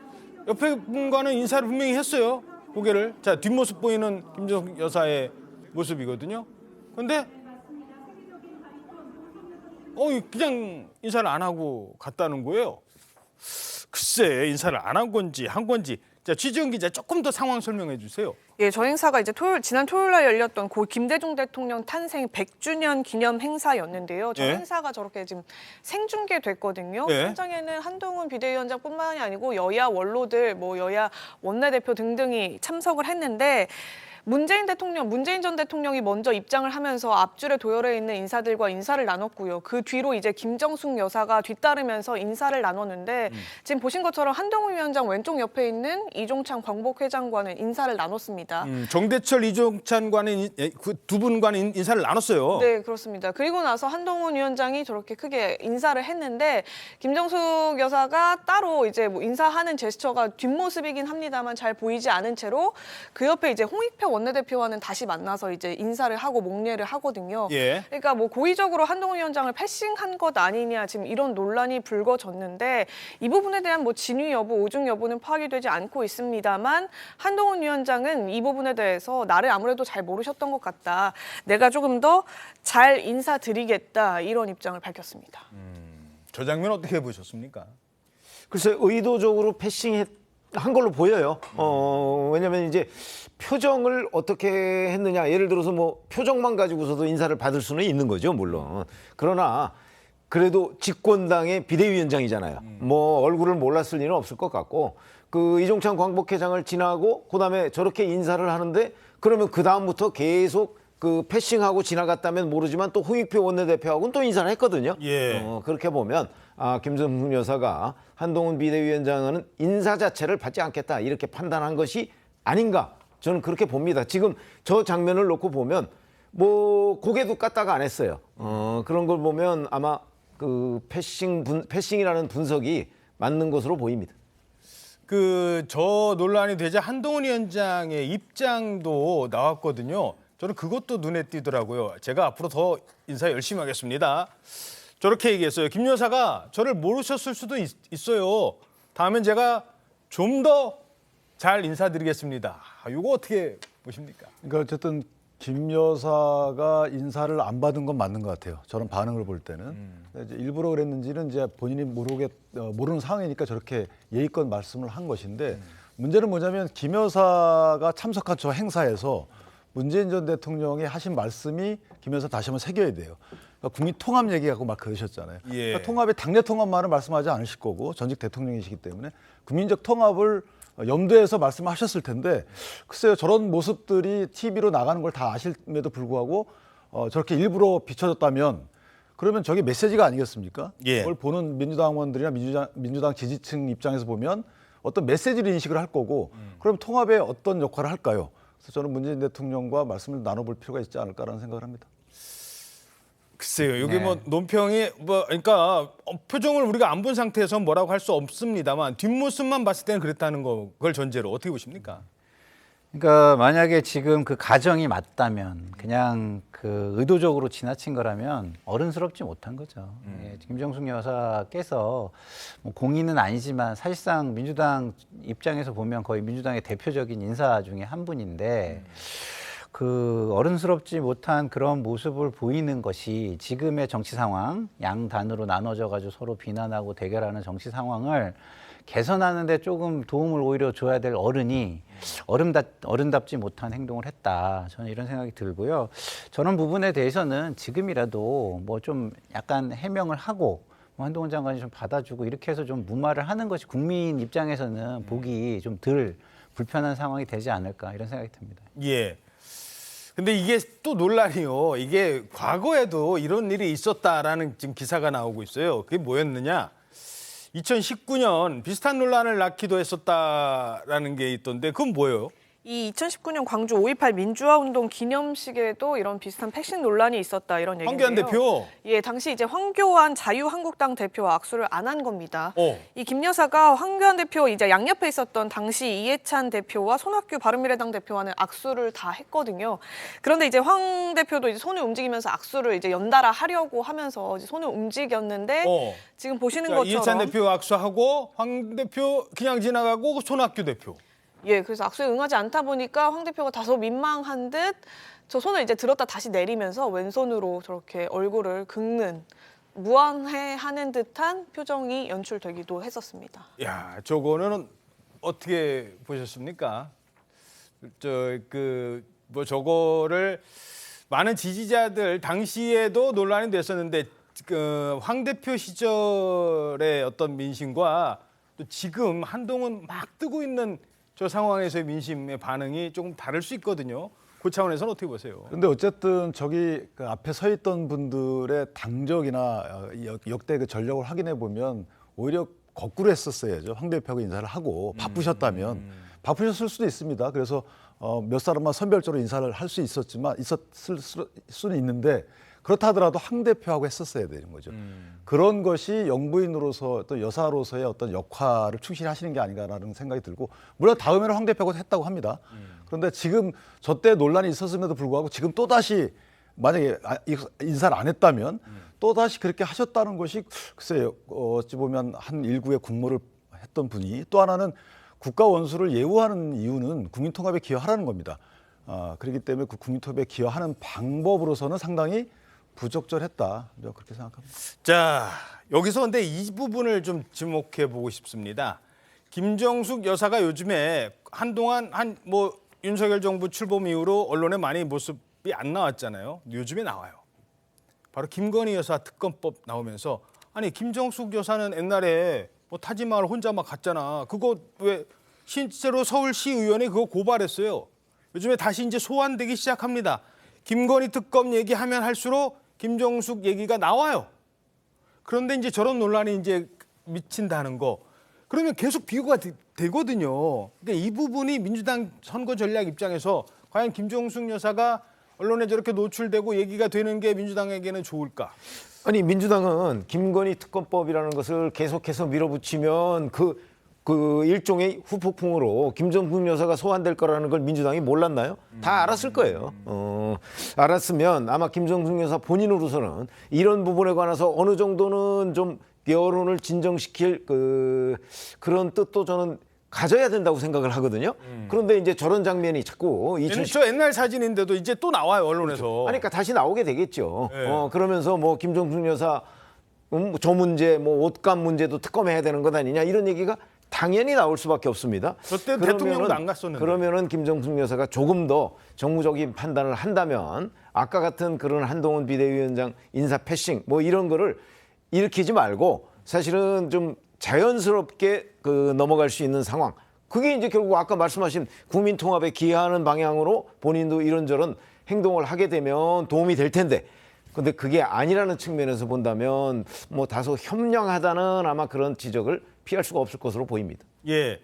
옆에 분과는 인사를 분명히 했어요. 고개를. 자, 뒷모습 보이는 김정숙 여사의 모습이거든요. 근데 그냥 인사를 안 하고 갔다는 거예요. 글쎄, 인사를 안 한 건지 한 건지. 자, 취지훈 기자, 조금 더 상황 설명해 주세요. 예, 저 행사가 이제 지난 토요일 날 열렸던 고 김대중 대통령 탄생 100주년 기념 행사였는데요. 저 예. 행사가 저렇게 지금 생중계됐거든요. 예. 현장에는 한동훈 비대위원장뿐만이 아니고 여야 원로들, 여야 원내대표 등등이 참석을 했는데, 문재인 전 대통령이 먼저 입장을 하면서 앞줄에 도열해 있는 인사들과 인사를 나눴고요. 그 뒤로 이제 김정숙 여사가 뒤따르면서 인사를 나눴는데, 지금 보신 것처럼 한동훈 위원장 왼쪽 옆에 있는 이종찬 광복회장과는 인사를 나눴습니다. 정대철, 이종찬과는 그 두 분과는 인사를 나눴어요. 네, 그렇습니다. 그리고 나서 한동훈 위원장이 저렇게 크게 인사를 했는데, 김정숙 여사가 따로 이제 인사하는 제스처가 뒷모습이긴 합니다만 잘 보이지 않은 채로 그 옆에 이제 홍익표 원내대표와는 다시 만나서 이제 인사를 하고 목례를 하거든요. 예. 그러니까 고의적으로 한동훈 위원장을 패싱한 것 아니냐, 지금 이런 논란이 불거졌는데, 이 부분에 대한 진위 여부, 오중 여부는 파악이 되지 않고 있습니다만, 한동훈 위원장은 이 부분에 대해서 나를 아무래도 잘 모르셨던 것 같다, 내가 조금 더 잘 인사드리겠다, 이런 입장을 밝혔습니다. 저 장면 어떻게 보셨습니까? 글쎄, 의도적으로 패싱한 걸로 보여요. 왜냐면 이제 표정을 어떻게 했느냐, 예를 들어서 표정만 가지고서도 인사를 받을 수는 있는 거죠, 물론. 그러나 그래도 집권당의 비대위원장이잖아요. 얼굴을 몰랐을 리는 없을 것 같고, 그 이종찬 광복회장을 지나고 그다음에 저렇게 인사를 하는데, 그러면 그 다음부터 계속 그 패싱하고 지나갔다면 모르지만 또 홍익표 원내대표하고는 또 인사를 했거든요. 예. 그렇게 보면 김정숙 여사가 한동훈 비대위원장은 인사 자체를 받지 않겠다, 이렇게 판단한 것이 아닌가, 저는 그렇게 봅니다. 지금 저 장면을 놓고 보면 고개도 까딱 안 했어요. 그런 걸 보면 아마 그 패싱이라는 분석이 맞는 것으로 보입니다. 저 논란이 되자 한동훈 위원장의 입장도 나왔거든요. 저는 그것도 눈에 띄더라고요. 제가 앞으로 더 인사 열심히 하겠습니다. 저렇게 얘기했어요. 김 여사가 저를 모르셨을 수도 있어요. 다음엔 제가 좀 더 잘 인사드리겠습니다. 이거 어떻게 보십니까? 그러니까 어쨌든 김 여사가 인사를 안 받은 건 맞는 것 같아요. 저런 반응을 볼 때는. 이제 일부러 그랬는지는 이제 본인이 모르는 상황이니까 저렇게 예의껏 말씀을 한 것인데, 문제는 뭐냐면 김 여사가 참석한 저 행사에서 문재인 전 대통령이 하신 말씀이 김 여사 다시 한번 새겨야 돼요. 그러니까 국민 통합 얘기하고 막 그러셨잖아요. 예. 그러니까 통합의 당내 통합만은 말씀하지 않으실 거고, 전직 대통령이시기 때문에 국민적 통합을 염두에서 말씀하셨을 텐데, 글쎄요, 저런 모습들이 TV로 나가는 걸 다 아실에도 불구하고 저렇게 일부러 비춰졌다면, 그러면 저게 메시지가 아니겠습니까? 예. 그걸 보는 민주당원들이나 민주당 지지층 입장에서 보면 어떤 메시지를 인식을 할 거고, 그럼 통합에 어떤 역할을 할까요? 그래서 저는 문재인 대통령과 말씀을 나눠볼 필요가 있지 않을까라는 생각을 합니다. 글쎄요, 여기 논평이 그러니까 표정을 우리가 안 본 상태에서 뭐라고 할 수 없습니다만, 뒷모습만 봤을 때는 그랬다는 거, 그걸 전제로 어떻게 보십니까? 그러니까 만약에 지금 그 가정이 맞다면 그냥 그 의도적으로 지나친 거라면 어른스럽지 못한 거죠. 예, 김정숙 여사께서 뭐 공인은 아니지만 사실상 민주당 입장에서 보면 거의 민주당의 대표적인 인사 중에 한 분인데 그 어른스럽지 못한 그런 모습을 보이는 것이 지금의 정치 상황, 양단으로 나눠져 가지고 서로 비난하고 대결하는 정치 상황을 개선하는데 조금 도움을 오히려 줘야 될 어른이 어른답지 못한 행동을 했다. 저는 이런 생각이 들고요. 저런 부분에 대해서는 지금이라도 뭐 좀 약간 해명을 하고 뭐 한동훈 장관이 좀 받아주고 이렇게 해서 좀 무마를 하는 것이 국민 입장에서는 보기 좀 덜 불편한 상황이 되지 않을까 이런 생각이 듭니다. 예. 근데 이게 또 논란이요. 이게 과거에도 이런 일이 있었다라는 지금 기사가 나오고 있어요. 그게 뭐였느냐? 2019년 비슷한 논란을 낳기도 했었다라는 게 있던데 그건 뭐예요? 이 2019년 광주 5.18 민주화운동 기념식에도 이런 비슷한 패싱 논란이 있었다 이런 얘기인데요. 황교안 대표. 예, 당시 이제 황교안 자유한국당 대표와 악수를 안 한 겁니다. 어. 이 김 여사가 황교안 대표 이제 양옆에 있었던 당시 이해찬 대표와 손학규 바른미래당 대표와는 악수를 다 했거든요. 그런데 이제 황 대표도 이제 손을 움직이면서 악수를 이제 연달아 하려고 하면서 이제 손을 움직였는데 지금 보시는 것처럼 이해찬 대표 악수하고 황 대표 그냥 지나가고 손학규 대표. 예, 그래서 악수에 응하지 않다 보니까 황 대표가 다소 민망한 듯 저 손을 이제 들었다 다시 내리면서 왼손으로 저렇게 얼굴을 긁는 무안해하는 듯한 표정이 연출되기도 했었습니다. 야, 저거는 어떻게 보셨습니까? 뭐 저거를 많은 지지자들 당시에도 논란이 됐었는데 황 대표 시절의 어떤 민심과 또 지금 한동훈 막 뜨고 있는 저 상황에서의 민심의 반응이 조금 다를 수 있거든요. 그 차원에서는 어떻게 보세요? 근데 어쨌든 저기 그 앞에 서 있던 분들의 당적이나 역대 그 전력을 확인해 보면 오히려 거꾸로 했었어야죠. 황 대표가 인사를 하고 바쁘셨다면 바쁘셨을 수도 있습니다. 그래서 몇 사람만 선별적으로 인사를 할 수 있었을 수는 있는데 그렇다 하더라도 황 대표하고 했었어야 되는 거죠. 그런 것이 영부인으로서 또 여사로서의 어떤 역할을 충실하시는 게 아닌가라는 생각이 들고 물론 다음에는 황 대표가 했다고 합니다. 그런데 지금 저 때 논란이 있었음에도 불구하고 지금 또다시 만약에 인사를 안 했다면 또다시 그렇게 하셨다는 것이 글쎄요. 어찌 보면 한 일국의 국모를 했던 분이 또 하나는 국가 원수를 예우하는 이유는 국민통합에 기여하라는 겁니다. 그렇기 때문에 그 국민통합에 기여하는 방법으로서는 상당히 부적절했다. 그렇게 생각합니다. 자, 여기서 근데 이 부분을 좀 지목해 보고 싶습니다. 김정숙 여사가 요즘에 한동안 뭐 윤석열 정부 출범 이후로 언론에 많이 모습이 안 나왔잖아요. 요즘에 나와요. 바로 김건희 여사 특검법 나오면서 아니 김정숙 여사는 옛날에 뭐 타지마을 혼자 막 갔잖아. 그거 왜 실제로 서울시 의원이 그거 고발했어요. 요즘에 다시 이제 소환되기 시작합니다. 김건희 특검 얘기하면 할수록 김정숙 얘기가 나와요. 그런데 이제 저런 논란이 이제 미친다는 거. 그러면 계속 비교가 되거든요. 그러니까 이 부분이 민주당 선거 전략 입장에서 과연 김정숙 여사가 언론에 저렇게 노출되고 얘기가 되는 게 민주당에게는 좋을까? 아니 민주당은 김건희 특검법이라는 것을 계속해서 밀어붙이면 그 일종의 후폭풍으로 김정숙 여사가 소환될 거라는 걸 민주당이 몰랐나요? 다 알았을 거예요. 알았으면 아마 김정숙 여사 본인으로서는 이런 부분에 관해서 어느 정도는 좀 여론을 진정시킬 그런 뜻도 저는 가져야 된다고 생각을 하거든요. 그런데 이제 저런 장면이 자꾸 저 옛날 사진인데도 이제 또 나와요 언론에서. 그러니까 다시 나오게 되겠죠. 네. 그러면서 뭐 김정숙 여사 저 문제, 뭐 옷감 문제도 특검해야 되는 것 아니냐 이런 얘기가 당연히 나올 수밖에 없습니다. 저때 대통령도 안 갔었는데. 그러면은 김정숙 여사가 조금 더 정무적인 판단을 한다면 아까 같은 그런 한동훈 비대위원장 인사 패싱 뭐 이런 거를 일으키지 말고 사실은 좀 자연스럽게 넘어갈 수 있는 상황. 그게 이제 결국 아까 말씀하신 국민 통합에 기여하는 방향으로 본인도 이런저런 행동을 하게 되면 도움이 될 텐데. 근데 그게 아니라는 측면에서 본다면 뭐 다소 현명하다는 아마 그런 지적을 피할 수가 없을 것으로 보입니다. 예.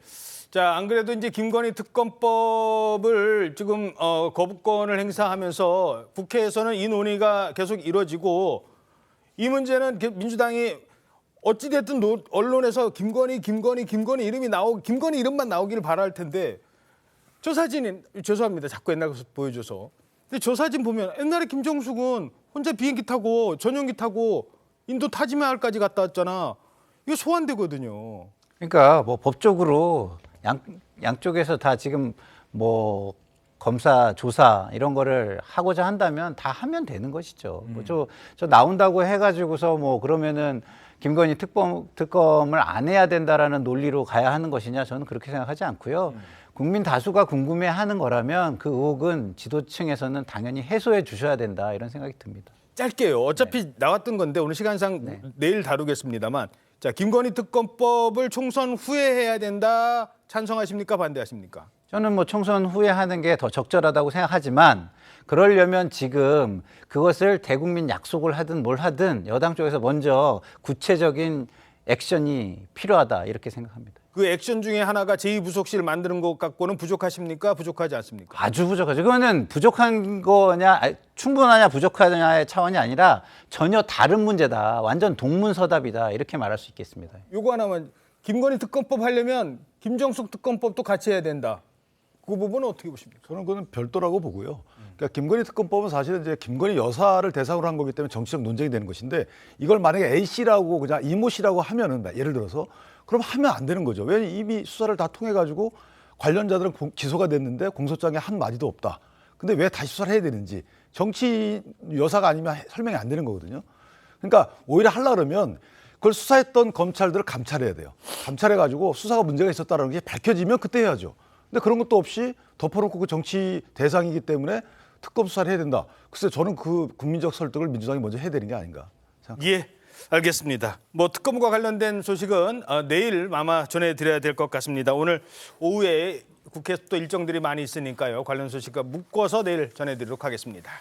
자, 안 그래도 이제 김건희 특검법을 지금 거부권을 행사하면서 국회에서는 이 논의가 계속 이루어지고 이 문제는 민주당이 어찌됐든 언론에서 김건희 이름이 김건희 이름만 나오기를 바랄 텐데 저 사진이 죄송합니다. 자꾸 옛날 거 보여줘서. 근데 저 사진 보면 옛날에 김정숙은 혼자 비행기 타고 전용기 타고 인도 타지마할까지 갔다 왔잖아. 이거 소환되거든요. 그러니까 뭐 법적으로 양쪽에서 다 지금 뭐 검사, 조사 이런 거를 하고자 한다면 다 하면 되는 것이죠. 뭐 저 나온다고 해가지고서 뭐 그러면은 김건희 특검을 안 해야 된다라는 논리로 가야 하는 것이냐, 저는 그렇게 생각하지 않고요. 국민 다수가 궁금해하는 거라면 그 의혹은 지도층에서는 당연히 해소해 주셔야 된다, 이런 생각이 듭니다. 짧게요. 어차피 나왔던 건데 오늘 시간상 내일 다루겠습니다만, 자, 김건희 특검법을 총선 후에 해야 된다. 찬성하십니까? 반대하십니까? 저는 뭐 총선 후에 하는 게 더 적절하다고 생각하지만, 그러려면 지금 그것을 대국민 약속을 하든 뭘 하든 여당 쪽에서 먼저 구체적인 액션이 필요하다, 이렇게 생각합니다. 그 액션 중에 하나가 제2부속실 만드는 것 갖고는 부족하십니까? 부족하지 않습니까? 아주 부족하죠. 그거는 부족한 거냐, 충분하냐 부족하냐의 차원이 아니라 전혀 다른 문제다. 완전 동문서답이다, 이렇게 말할 수 있겠습니다. 요거 하나만, 김건희 특검법 하려면 김정숙 특검법도 같이 해야 된다. 그 부분은 어떻게 보십니까? 저는 그건 별도라고 보고요. 그러니까 김건희 특검법은 사실은 이제 김건희 여사를 대상으로 한 거기 때문에 정치적 논쟁이 되는 것인데, 이걸 만약에 A 씨라고 그냥 이모 씨라고 하면은, 예를 들어서 그럼 하면 안 되는 거죠. 왜냐면 이미 수사를 다 통해 가지고 관련자들은 기소가 됐는데 공소장에 한 마디도 없다. 근데 왜 다시 수사를 해야 되는지, 정치 여사가 아니면 설명이 안 되는 거거든요. 그러니까 오히려 하려고 그러면 그걸 수사했던 검찰들을 감찰해야 돼요. 감찰해 가지고 수사가 문제가 있었다는 게 밝혀지면 그때 해야죠. 근데 그런 것도 없이 덮어놓고 그 정치 대상이기 때문에 특검 수사를 해야 된다. 글쎄, 저는 그 국민적 설득을 민주당이 먼저 해야 되는 게 아닌가 생각합니다. 예, 알겠습니다. 뭐 특검과 관련된 소식은 내일 아마 전해드려야 될 것 같습니다. 오늘 오후에 국회 또 일정들이 많이 있으니까요. 관련 소식과 묶어서 내일 전해드리도록 하겠습니다.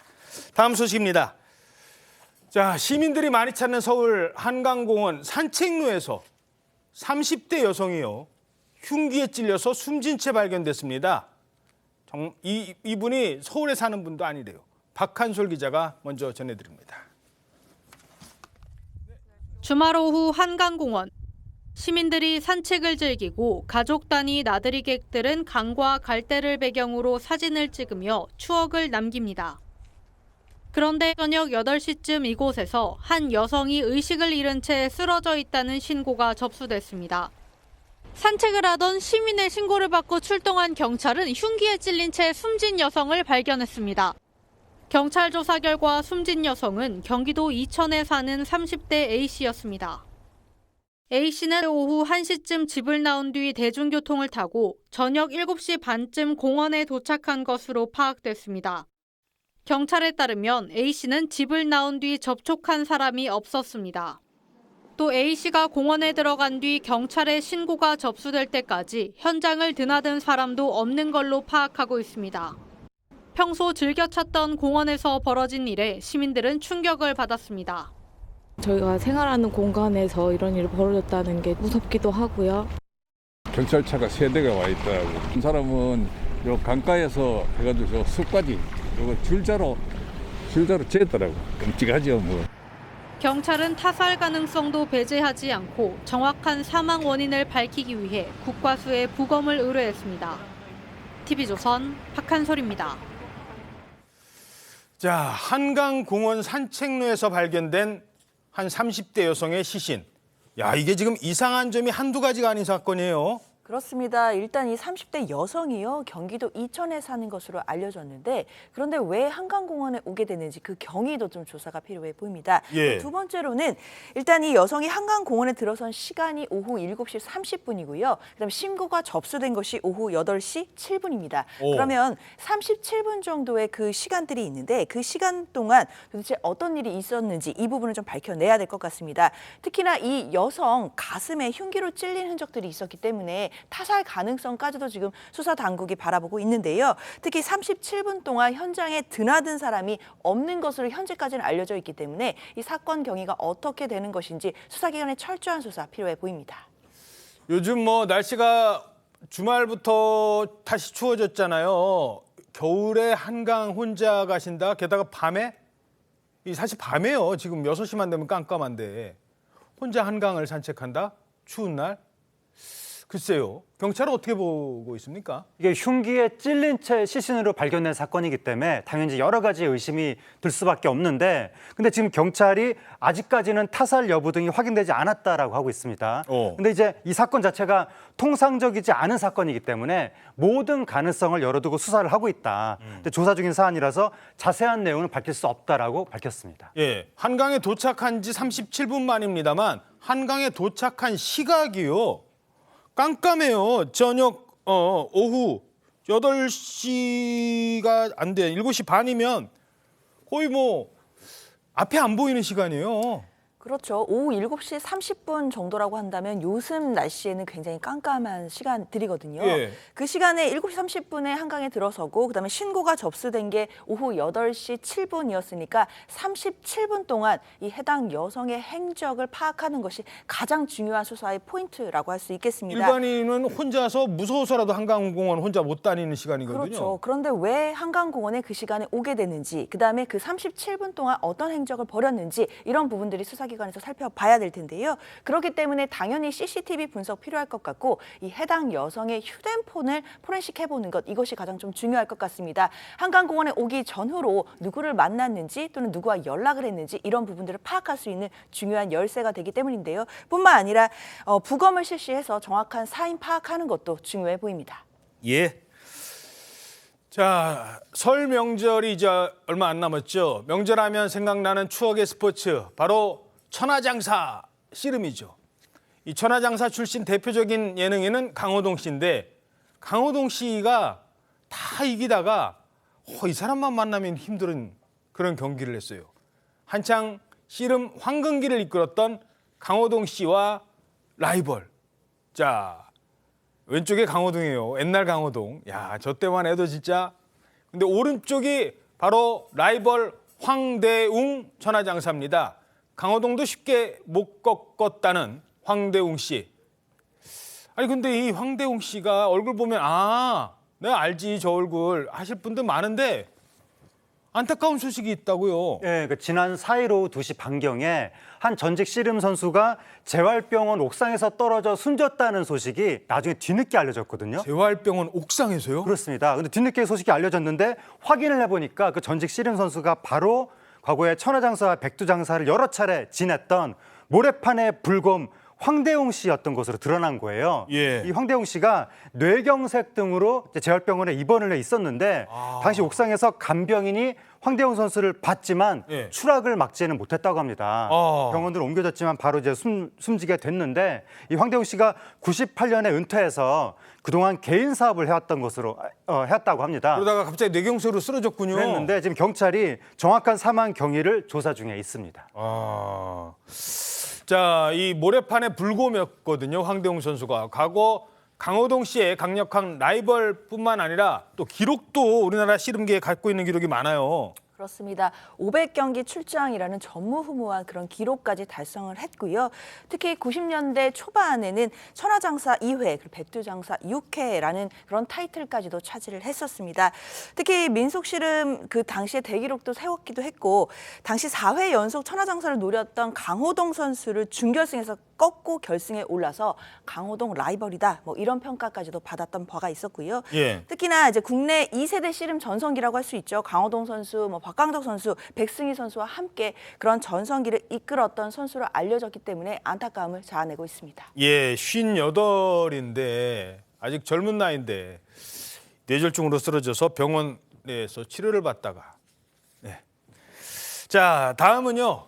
다음 소식입니다. 자, 시민들이 많이 찾는 서울 한강공원 산책로에서 30대 여성이요, 흉기에 찔려서 숨진 채 발견됐습니다. 이분이 서울에 사는 분도 아니래요. 박한솔 기자가 먼저 전해드립니다. 주말 오후 한강공원. 시민들이 산책을 즐기고 가족 단위 나들이객들은 강과 갈대를 배경으로 사진을 찍으며 추억을 남깁니다. 그런데 저녁 8시쯤 이곳에서 한 여성이 의식을 잃은 채 쓰러져 있다는 신고가 접수됐습니다. 산책을 하던 시민의 신고를 받고 출동한 경찰은 흉기에 찔린 채 숨진 여성을 발견했습니다. 경찰 조사 결과 숨진 여성은 경기도 이천에 사는 30대 A씨였습니다. A씨는 오후 1시쯤 집을 나온 뒤 대중교통을 타고 저녁 7시 반쯤 공원에 도착한 것으로 파악됐습니다. 경찰에 따르면 A씨는 집을 나온 뒤 접촉한 사람이 없었습니다. 또 A씨가 공원에 들어간 뒤 경찰에 신고가 접수될 때까지 현장을 드나든 사람도 없는 걸로 파악하고 있습니다. 평소 즐겨 찾던 공원에서 벌어진 일에 시민들은 충격을 받았습니다. 저희가 생활하는 공간에서 이런 일이 벌어졌다는 게 무섭기도 하고요. 경찰차가 3대가 와 있더라고. 한 사람은 요 강가에서 해가지고 숲까지 요거 줄자로 쟀더라고. 끔찍하죠, 뭐. 경찰은 타살 가능성도 배제하지 않고 정확한 사망 원인을 밝히기 위해 국과수에 부검을 의뢰했습니다. TV조선 박한솔입니다. 자, 한강공원 산책로에서 발견된 한 30대 여성의 시신. 야, 이게 지금 이상한 점이 한두 가지가 아닌 사건이에요. 그렇습니다. 일단 이 30대 여성이요, 경기도 이천에 사는 것으로 알려졌는데, 그런데 왜 한강공원에 오게 됐는지 그 경위도 좀 조사가 필요해 보입니다. 예. 두 번째로는 일단 이 여성이 한강공원에 들어선 시간이 오후 7시 30분이고요. 그다음 신고가 접수된 것이 오후 8시 7분입니다. 그러면 37분 정도의 그 시간들이 있는데, 그 시간 동안 도대체 어떤 일이 있었는지 이 부분을 좀 밝혀내야 될 것 같습니다. 특히나 이 여성 가슴에 흉기로 찔린 흔적들이 있었기 때문에 타살 가능성까지도 지금 수사 당국이 바라보고 있는데요. 특히 37분 동안 현장에 드나든 사람이 없는 것으로 현재까지는 알려져 있기 때문에 이 사건 경위가 어떻게 되는 것인지 수사기관의 철저한 수사 필요해 보입니다. 요즘 뭐 날씨가 주말부터 다시 추워졌잖아요. 겨울에 한강 혼자 가신다. 게다가 밤에, 사실 밤에요. 지금 6시만 되면 깜깜한데 혼자 한강을 산책한다? 추운 날? 글쎄요. 경찰은 어떻게 보고 있습니까? 이게 흉기에 찔린 채 시신으로 발견된 사건이기 때문에 당연히 여러 가지 의심이 들 수밖에 없는데 근데 지금 경찰이 아직까지는 타살 여부 등이 확인되지 않았다라고 하고 있습니다. 근데 이제 이 사건 자체가 통상적이지 않은 사건이기 때문에 모든 가능성을 열어두고 수사를 하고 있다. 근데 조사 중인 사안이라서 자세한 내용은 밝힐 수 없다라고 밝혔습니다. 예, 한강에 도착한 지 37분 만입니다만 한강에 도착한 시각이요. 깜깜해요. 저녁 오후 8시가 안 돼. 7시 반이면 거의 뭐 앞에 안 보이는 시간이에요. 그렇죠. 오후 7시 30분 정도라고 한다면 요즘 날씨에는 굉장히 깜깜한 시간들이거든요. 예. 그 시간에 7시 30분에 한강에 들어서고 그다음에 신고가 접수된 게 오후 8시 7분이었으니까 37분 동안 이 해당 여성의 행적을 파악하는 것이 가장 중요한 수사의 포인트라고 할 수 있겠습니다. 일반인은 혼자서 무서워서라도 한강공원 혼자 못 다니는 시간이거든요. 그렇죠. 그런데 왜 한강공원에 그 시간에 오게 됐는지 그다음에 그 37분 동안 어떤 행적을 벌였는지 이런 부분들이 수사기관에서 살펴봐야 될 텐데요. 그렇기 때문에 당연히 CCTV 분석 필요할 것 같고 이 해당 여성의 휴대폰을 포렌식해보는 것 이것이 가장 좀 중요할 것 같습니다. 한강공원에 오기 전후로 누구를 만났는지 또는 누구와 연락을 했는지 이런 부분들을 파악할 수 있는 중요한 열쇠가 되기 때문인데요. 뿐만 아니라 부검을 실시해서 정확한 사인 파악하는 것도 중요해 보입니다. 예. 자, 설 명절이 이제 얼마 안 남았죠. 명절하면 생각나는 추억의 스포츠 바로 천하장사 씨름이죠. 이 천하장사 출신 대표적인 예능인은 강호동 씨인데 강호동 씨가 다 이기다가 이 사람만 만나면 힘든 그런 경기를 했어요. 한창 씨름 황금기를 이끌었던 강호동 씨와 라이벌. 자, 왼쪽에 강호동이에요. 옛날 강호동. 야, 저 때만 해도 진짜. 근데 오른쪽이 바로 라이벌 황대웅 천하장사입니다. 강호동도 쉽게 못 꺾었다는 황대웅 씨. 아니 근데 이 황대웅 씨가 얼굴 보면 내가 알지 저 얼굴 하실 분들 많은데 안타까운 소식이 있다고요. 네, 지난 4일 오후 2시 반경에 한 전직 씨름 선수가 재활병원 옥상에서 떨어져 숨졌다는 소식이 나중에 뒤늦게 알려졌거든요. 재활병원 옥상에서요? 그렇습니다. 근데 뒤늦게 소식이 알려졌는데 확인을 해보니까 그 전직 씨름 선수가 바로 과거에 천하장사와 백두장사를 여러 차례 지냈던 모래판의 불곰 황대웅 씨였던 것으로 드러난 거예요. 예. 이 황대웅 씨가 뇌경색 등으로 재활병원에 입원을 해 있었는데 당시 옥상에서 간병인이 황대웅 선수를 봤지만 추락을 막지는 못했다고 합니다. 병원으로 옮겨졌지만 바로 이제 숨지게 됐는데 이 황대웅 씨가 98년에 은퇴해서 그동안 개인 사업을 해왔던 것으로 해왔다고 합니다. 그러다가 갑자기 뇌경색으로 쓰러졌군요. 그랬는데 지금 경찰이 정확한 사망 경위를 조사 중에 있습니다. 자, 이 모래판의 불곰이었거든요. 황대웅 선수가. 과거 강호동 씨의 강력한 라이벌뿐만 아니라 또 기록도 우리나라 씨름계에 갖고 있는 기록이 많아요. 그렇습니다. 500경기 출장이라는 전무후무한 그런 기록까지 달성을 했고요. 특히 90년대 초반에는 천하장사 2회, 그리고 백두장사 6회라는 그런 타이틀까지도 차지를 했었습니다. 특히 민속씨름 그 당시에 대기록도 세웠기도 했고 당시 4회 연속 천하장사를 노렸던 강호동 선수를 준결승에서 꺾고 결승에 올라서 강호동 라이벌이다 뭐 이런 평가까지도 받았던 바가 있었고요. 예. 특히나 이제 국내 2세대 씨름 전성기라고 할 수 있죠. 강호동 선수, 박강덕 선수, 백승희 선수와 함께 그런 전성기를 이끌었던 선수로 알려졌기 때문에 안타까움을 자아내고 있습니다. 예, 58인데 아직 젊은 나이인데 뇌졸중으로 쓰러져서 병원에서 치료를 받다가. 네. 자, 다음은요.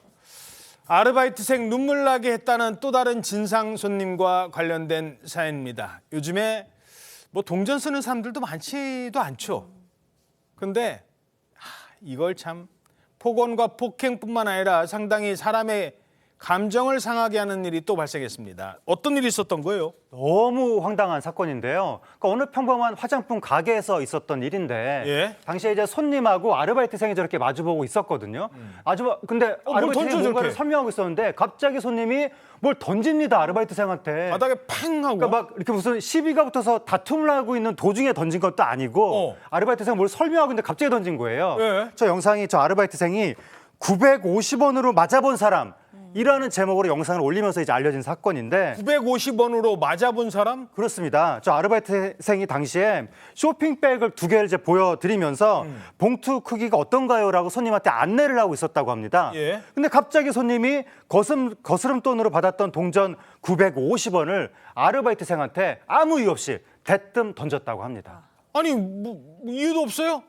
아르바이트생 눈물 나게 했다는 또 다른 진상 손님과 관련된 사연입니다. 요즘에 뭐 동전 쓰는 사람들도 많지도 않죠. 근데 이걸 참 폭언과 폭행뿐만 아니라 상당히 사람의 감정을 상하게 하는 일이 또 발생했습니다. 어떤 일이 있었던 거예요? 너무 황당한 사건인데요. 그러니까 어느 평범한 화장품 가게에서 있었던 일인데 당시에 이제 손님하고 아르바이트생이 저렇게 마주보고 있었거든요. 근데 아르바이트생이 뭔가를 설명하고 있었는데 갑자기 손님이 뭘 던집니다. 아르바이트생한테. 바닥에 팡 하고. 그러니까 막 이렇게 무슨 시비가 붙어서 다툼을 하고 있는 도중에 던진 것도 아니고 아르바이트생이 뭘 설명하고 있는데 갑자기 던진 거예요. 저 영상이 저 아르바이트생이 950원으로 맞아본 사람 이라는 제목으로 영상을 올리면서 이제 알려진 사건인데 950원으로 맞아본 사람? 그렇습니다. 저 아르바이트생이 당시에 쇼핑백을 2개를 이제 보여드리면서 봉투 크기가 어떤가요라고 손님한테 안내를 하고 있었다고 합니다. 예. 근데 갑자기 손님이 거스름 돈으로 받았던 동전 950원을 아르바이트생한테 아무 이유 없이 대뜸 던졌다고 합니다. 아니 이유도 없어요?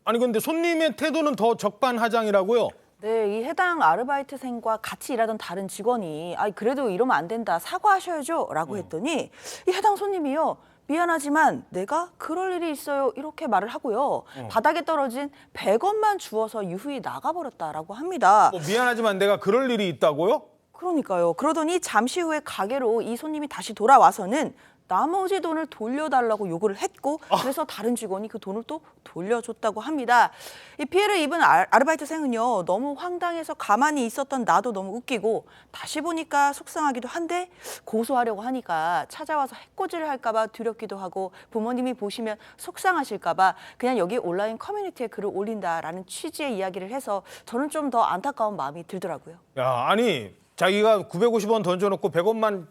아니 근데 손님의 태도는 더 적반하장이라고요? 네, 이 해당 아르바이트생과 같이 일하던 다른 직원이 그래도 이러면 안 된다, 사과하셔야죠 라고 했더니 이 해당 손님이요. 미안하지만 내가 그럴 일이 있어요 이렇게 말을 하고요. 바닥에 떨어진 100원만 주워서 유후히 나가버렸다라고 합니다. 미안하지만 내가 그럴 일이 있다고요? 그러니까요. 그러더니 잠시 후에 가게로 이 손님이 다시 돌아와서는 나머지 돈을 돌려달라고 요구를 했고 그래서 다른 직원이 그 돈을 또 돌려줬다고 합니다. 이 피해를 입은 아르바이트생은요. 너무 황당해서 가만히 있었던 나도 너무 웃기고 다시 보니까 속상하기도 한데 고소하려고 하니까 찾아와서 해코지를 할까 봐 두렵기도 하고 부모님이 보시면 속상하실까 봐 그냥 여기 온라인 커뮤니티에 글을 올린다라는 취지의 이야기를 해서 저는 좀 더 안타까운 마음이 들더라고요. 야, 아니 자기가 950원 던져놓고 100원만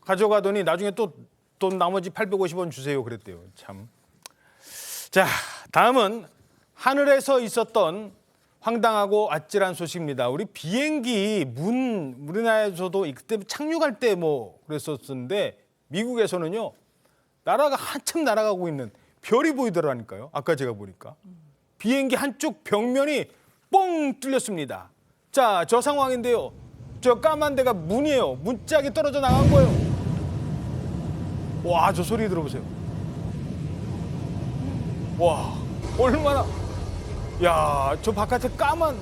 가져가더니 나중에 또 돈 나머지 850원 주세요 그랬대요. 참. 자, 다음은 하늘에서 있었던 황당하고 아찔한 소식입니다. 우리 비행기 우리나라에서도 그때 착륙할 때 그랬었는데 미국에서는요. 나라가 한참 날아가고 있는 별이 보이더라니까요. 아까 제가 보니까. 비행기 한쪽 벽면이 뻥 뚫렸습니다. 자, 저 상황인데요. 저 까만 데가 문이에요. 문짝이 떨어져 나간 거예요. 와, 저 소리 들어보세요. 와, 얼마나. 야, 저 바깥에 까만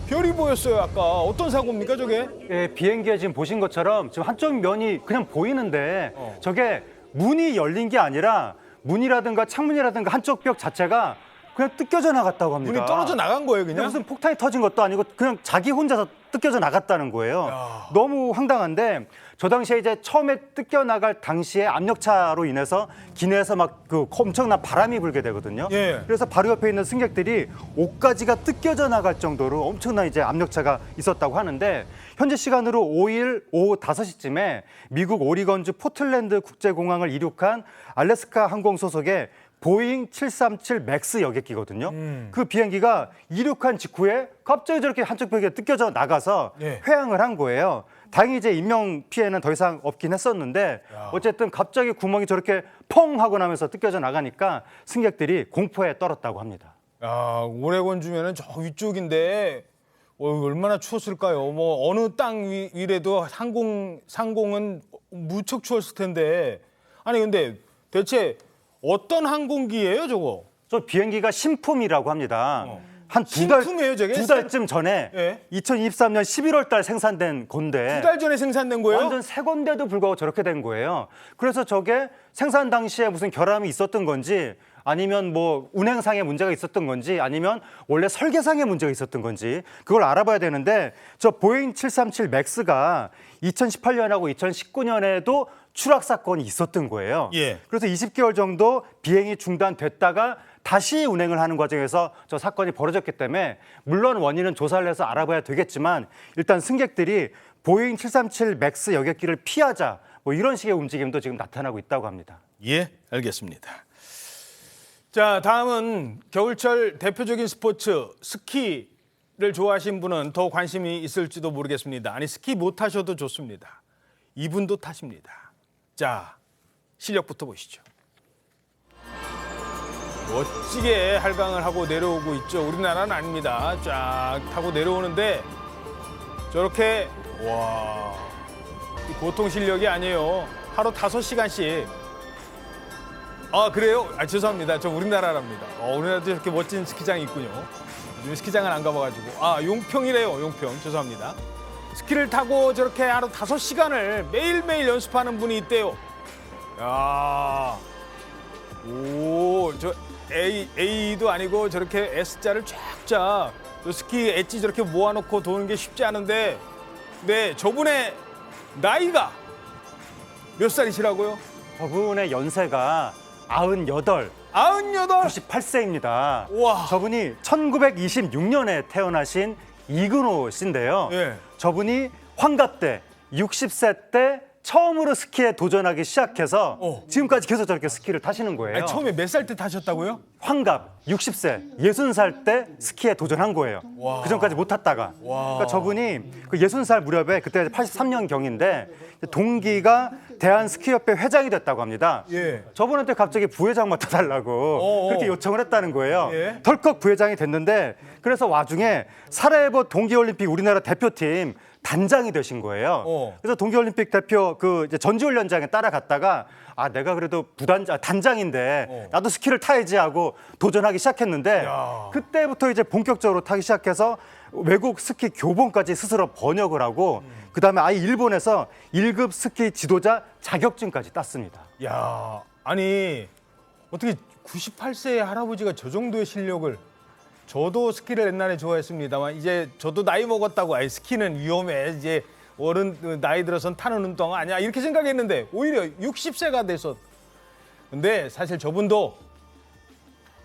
별이 보였어요. 아까 어떤 사고입니까 저게? 예, 비행기에 지금 보신 것처럼 지금 한쪽 면이 그냥 보이는데 저게 문이 열린 게 아니라 문이라든가 창문이라든가 한쪽 벽 자체가 그냥 뜯겨져 나갔다고 합니다. 문이 떨어져 나간 거예요, 그냥? 무슨 폭탄이 터진 것도 아니고 그냥 자기 혼자서 뜯겨져 나갔다는 거예요. 너무 황당한데 저 당시에 이제 처음에 뜯겨 나갈 당시에 압력차로 인해서 기내에서 막 엄청난 바람이 불게 되거든요. 예. 그래서 바로 옆에 있는 승객들이 옷가지가 뜯겨져 나갈 정도로 엄청난 이제 압력차가 있었다고 하는데 현지 시간으로 5일 오후 5시쯤에 미국 오리건주 포틀랜드 국제공항을 이륙한 알래스카 항공 소속의 보잉 737 맥스 여객기거든요. 그 비행기가 이륙한 직후에 갑자기 저렇게 한쪽 벽에 뜯겨져 나가서 회항을 한 거예요. 다행히 이제 인명 피해는 더 이상 없긴 했었는데 어쨌든 갑자기 구멍이 저렇게 펑 하고 나면서 뜯겨져 나가니까 승객들이 공포에 떨었다고 합니다. 야, 오레곤 주면은 저 위쪽인데 얼마나 추웠을까요? 어느 땅 위래도 상공은 무척 추웠을 텐데. 아니 근데 대체 어떤 항공기예요, 저거? 저 비행기가 신품이라고 합니다. 한 두 달쯤 전에 2023년 11월 달 생산된 건데 2달 전에 생산된 거예요? 완전 새 건데도 불구하고 저렇게 된 거예요. 그래서 저게 생산 당시에 무슨 결함이 있었던 건지 아니면 운행상의 문제가 있었던 건지 아니면 원래 설계상의 문제가 있었던 건지 그걸 알아봐야 되는데 저 보잉 737 맥스가 2018년하고 2019년에도 추락 사건이 있었던 거예요. 그래서 20개월 정도 비행이 중단됐다가 다시 운행을 하는 과정에서 저 사건이 벌어졌기 때문에 물론 원인은 조사를 해서 알아봐야 되겠지만 일단 승객들이 보잉 737 맥스 여객기를 피하자 이런 식의 움직임도 지금 나타나고 있다고 합니다. 예, 알겠습니다. 자, 다음은 겨울철 대표적인 스포츠 스키를 좋아하시는 분은 더 관심이 있을지도 모르겠습니다. 아니 스키 못 타셔도 좋습니다. 이분도 타십니다. 자, 실력부터 보시죠. 멋지게 할강을 하고 내려오고 있죠. 우리나라는 아닙니다. 쫙 타고 내려오는데 저렇게 와, 보통 실력이 아니에요. 하루 5시간씩. 아, 그래요? 죄송합니다. 저 우리나라랍니다. 우리나라도 이렇게 멋진 스키장이 있군요. 요즘 스키장은 안 가봐가지고. 용평이래요. 용평. 죄송합니다. 스키를 타고 저렇게 하루 5시간을 매일매일 연습하는 분이 있대요. 야, 저 A도 아니고 저렇게 S자를 쫙쫙 저 스키 엣지 저렇게 모아놓고 도는 게 쉽지 않은데 네, 저분의 나이가 몇 살이시라고요? 저분의 연세가 98. 98? 98세입니다. 와. 저분이 1926년에 태어나신 이근호 씨인데요. 예. 저분이 환갑 때 60세 때 처음으로 스키에 도전하기 시작해서 지금까지 계속 저렇게 스키를 타시는 거예요. 아니, 처음에 몇 살 때 타셨다고요? 환갑 60세 60살 때 스키에 도전한 거예요. 와. 그 전까지 못 탔다가. 그러니까 저분이 그 60살 무렵에 그때 83년 경인데 동기가 대한스키협회 회장이 됐다고 합니다. 예. 저분한테 갑자기 부회장 맡아달라고 그렇게 요청을 했다는 거예요. 예. 덜컥 부회장이 됐는데 그래서 와중에 사라예보 동계올림픽 우리나라 대표팀 단장이 되신 거예요. 그래서 동계올림픽 대표 그 이제 전지훈련장에 따라갔다가 아 내가 그래도 단장인데 나도 스키를 타야지 하고 도전하기 시작했는데 그때부터 이제 본격적으로 타기 시작해서 외국 스키 교본까지 스스로 번역을 하고 그다음에 아예 일본에서 1급 스키 지도자 자격증까지 땄습니다. 야, 아니 어떻게 98세의 할아버지가 저 정도의 실력을 저도 스키를 옛날에 좋아했습니다만 이제 저도 나이 먹었다고 아예 스키는 위험해 이제 어른 나이 들어선 타는 운동 아니야 이렇게 생각했는데 오히려 60세가 돼서 근데 사실 저분도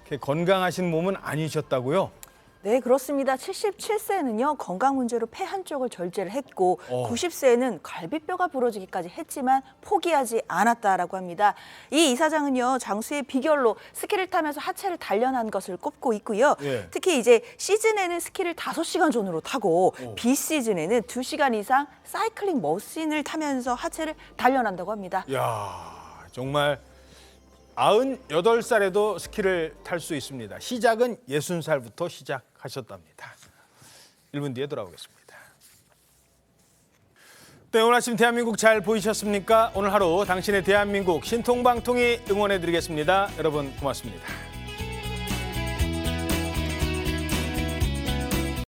이렇게 건강하신 몸은 아니셨다고요? 네, 그렇습니다. 77세는요, 건강 문제로 폐 한쪽을 절제를 했고 90세에는 갈비뼈가 부러지기까지 했지만 포기하지 않았다라고 합니다. 이 이사장은요, 장수의 비결로 스키를 타면서 하체를 단련한 것을 꼽고 있고요. 예. 특히 이제 시즌에는 스키를 5시간 전후로 타고 비시즌에는 2시간 이상 사이클링 머신을 타면서 하체를 단련한다고 합니다. 야, 정말 98살에도 스키를 탈 수 있습니다. 시작은 60살부터 시작하셨답니다. 1분 뒤에 돌아오겠습니다. 네, 오늘 아침 대한민국 잘 보이셨습니까? 오늘 하루 당신의 대한민국 신통방통이 응원해드리겠습니다. 여러분 고맙습니다.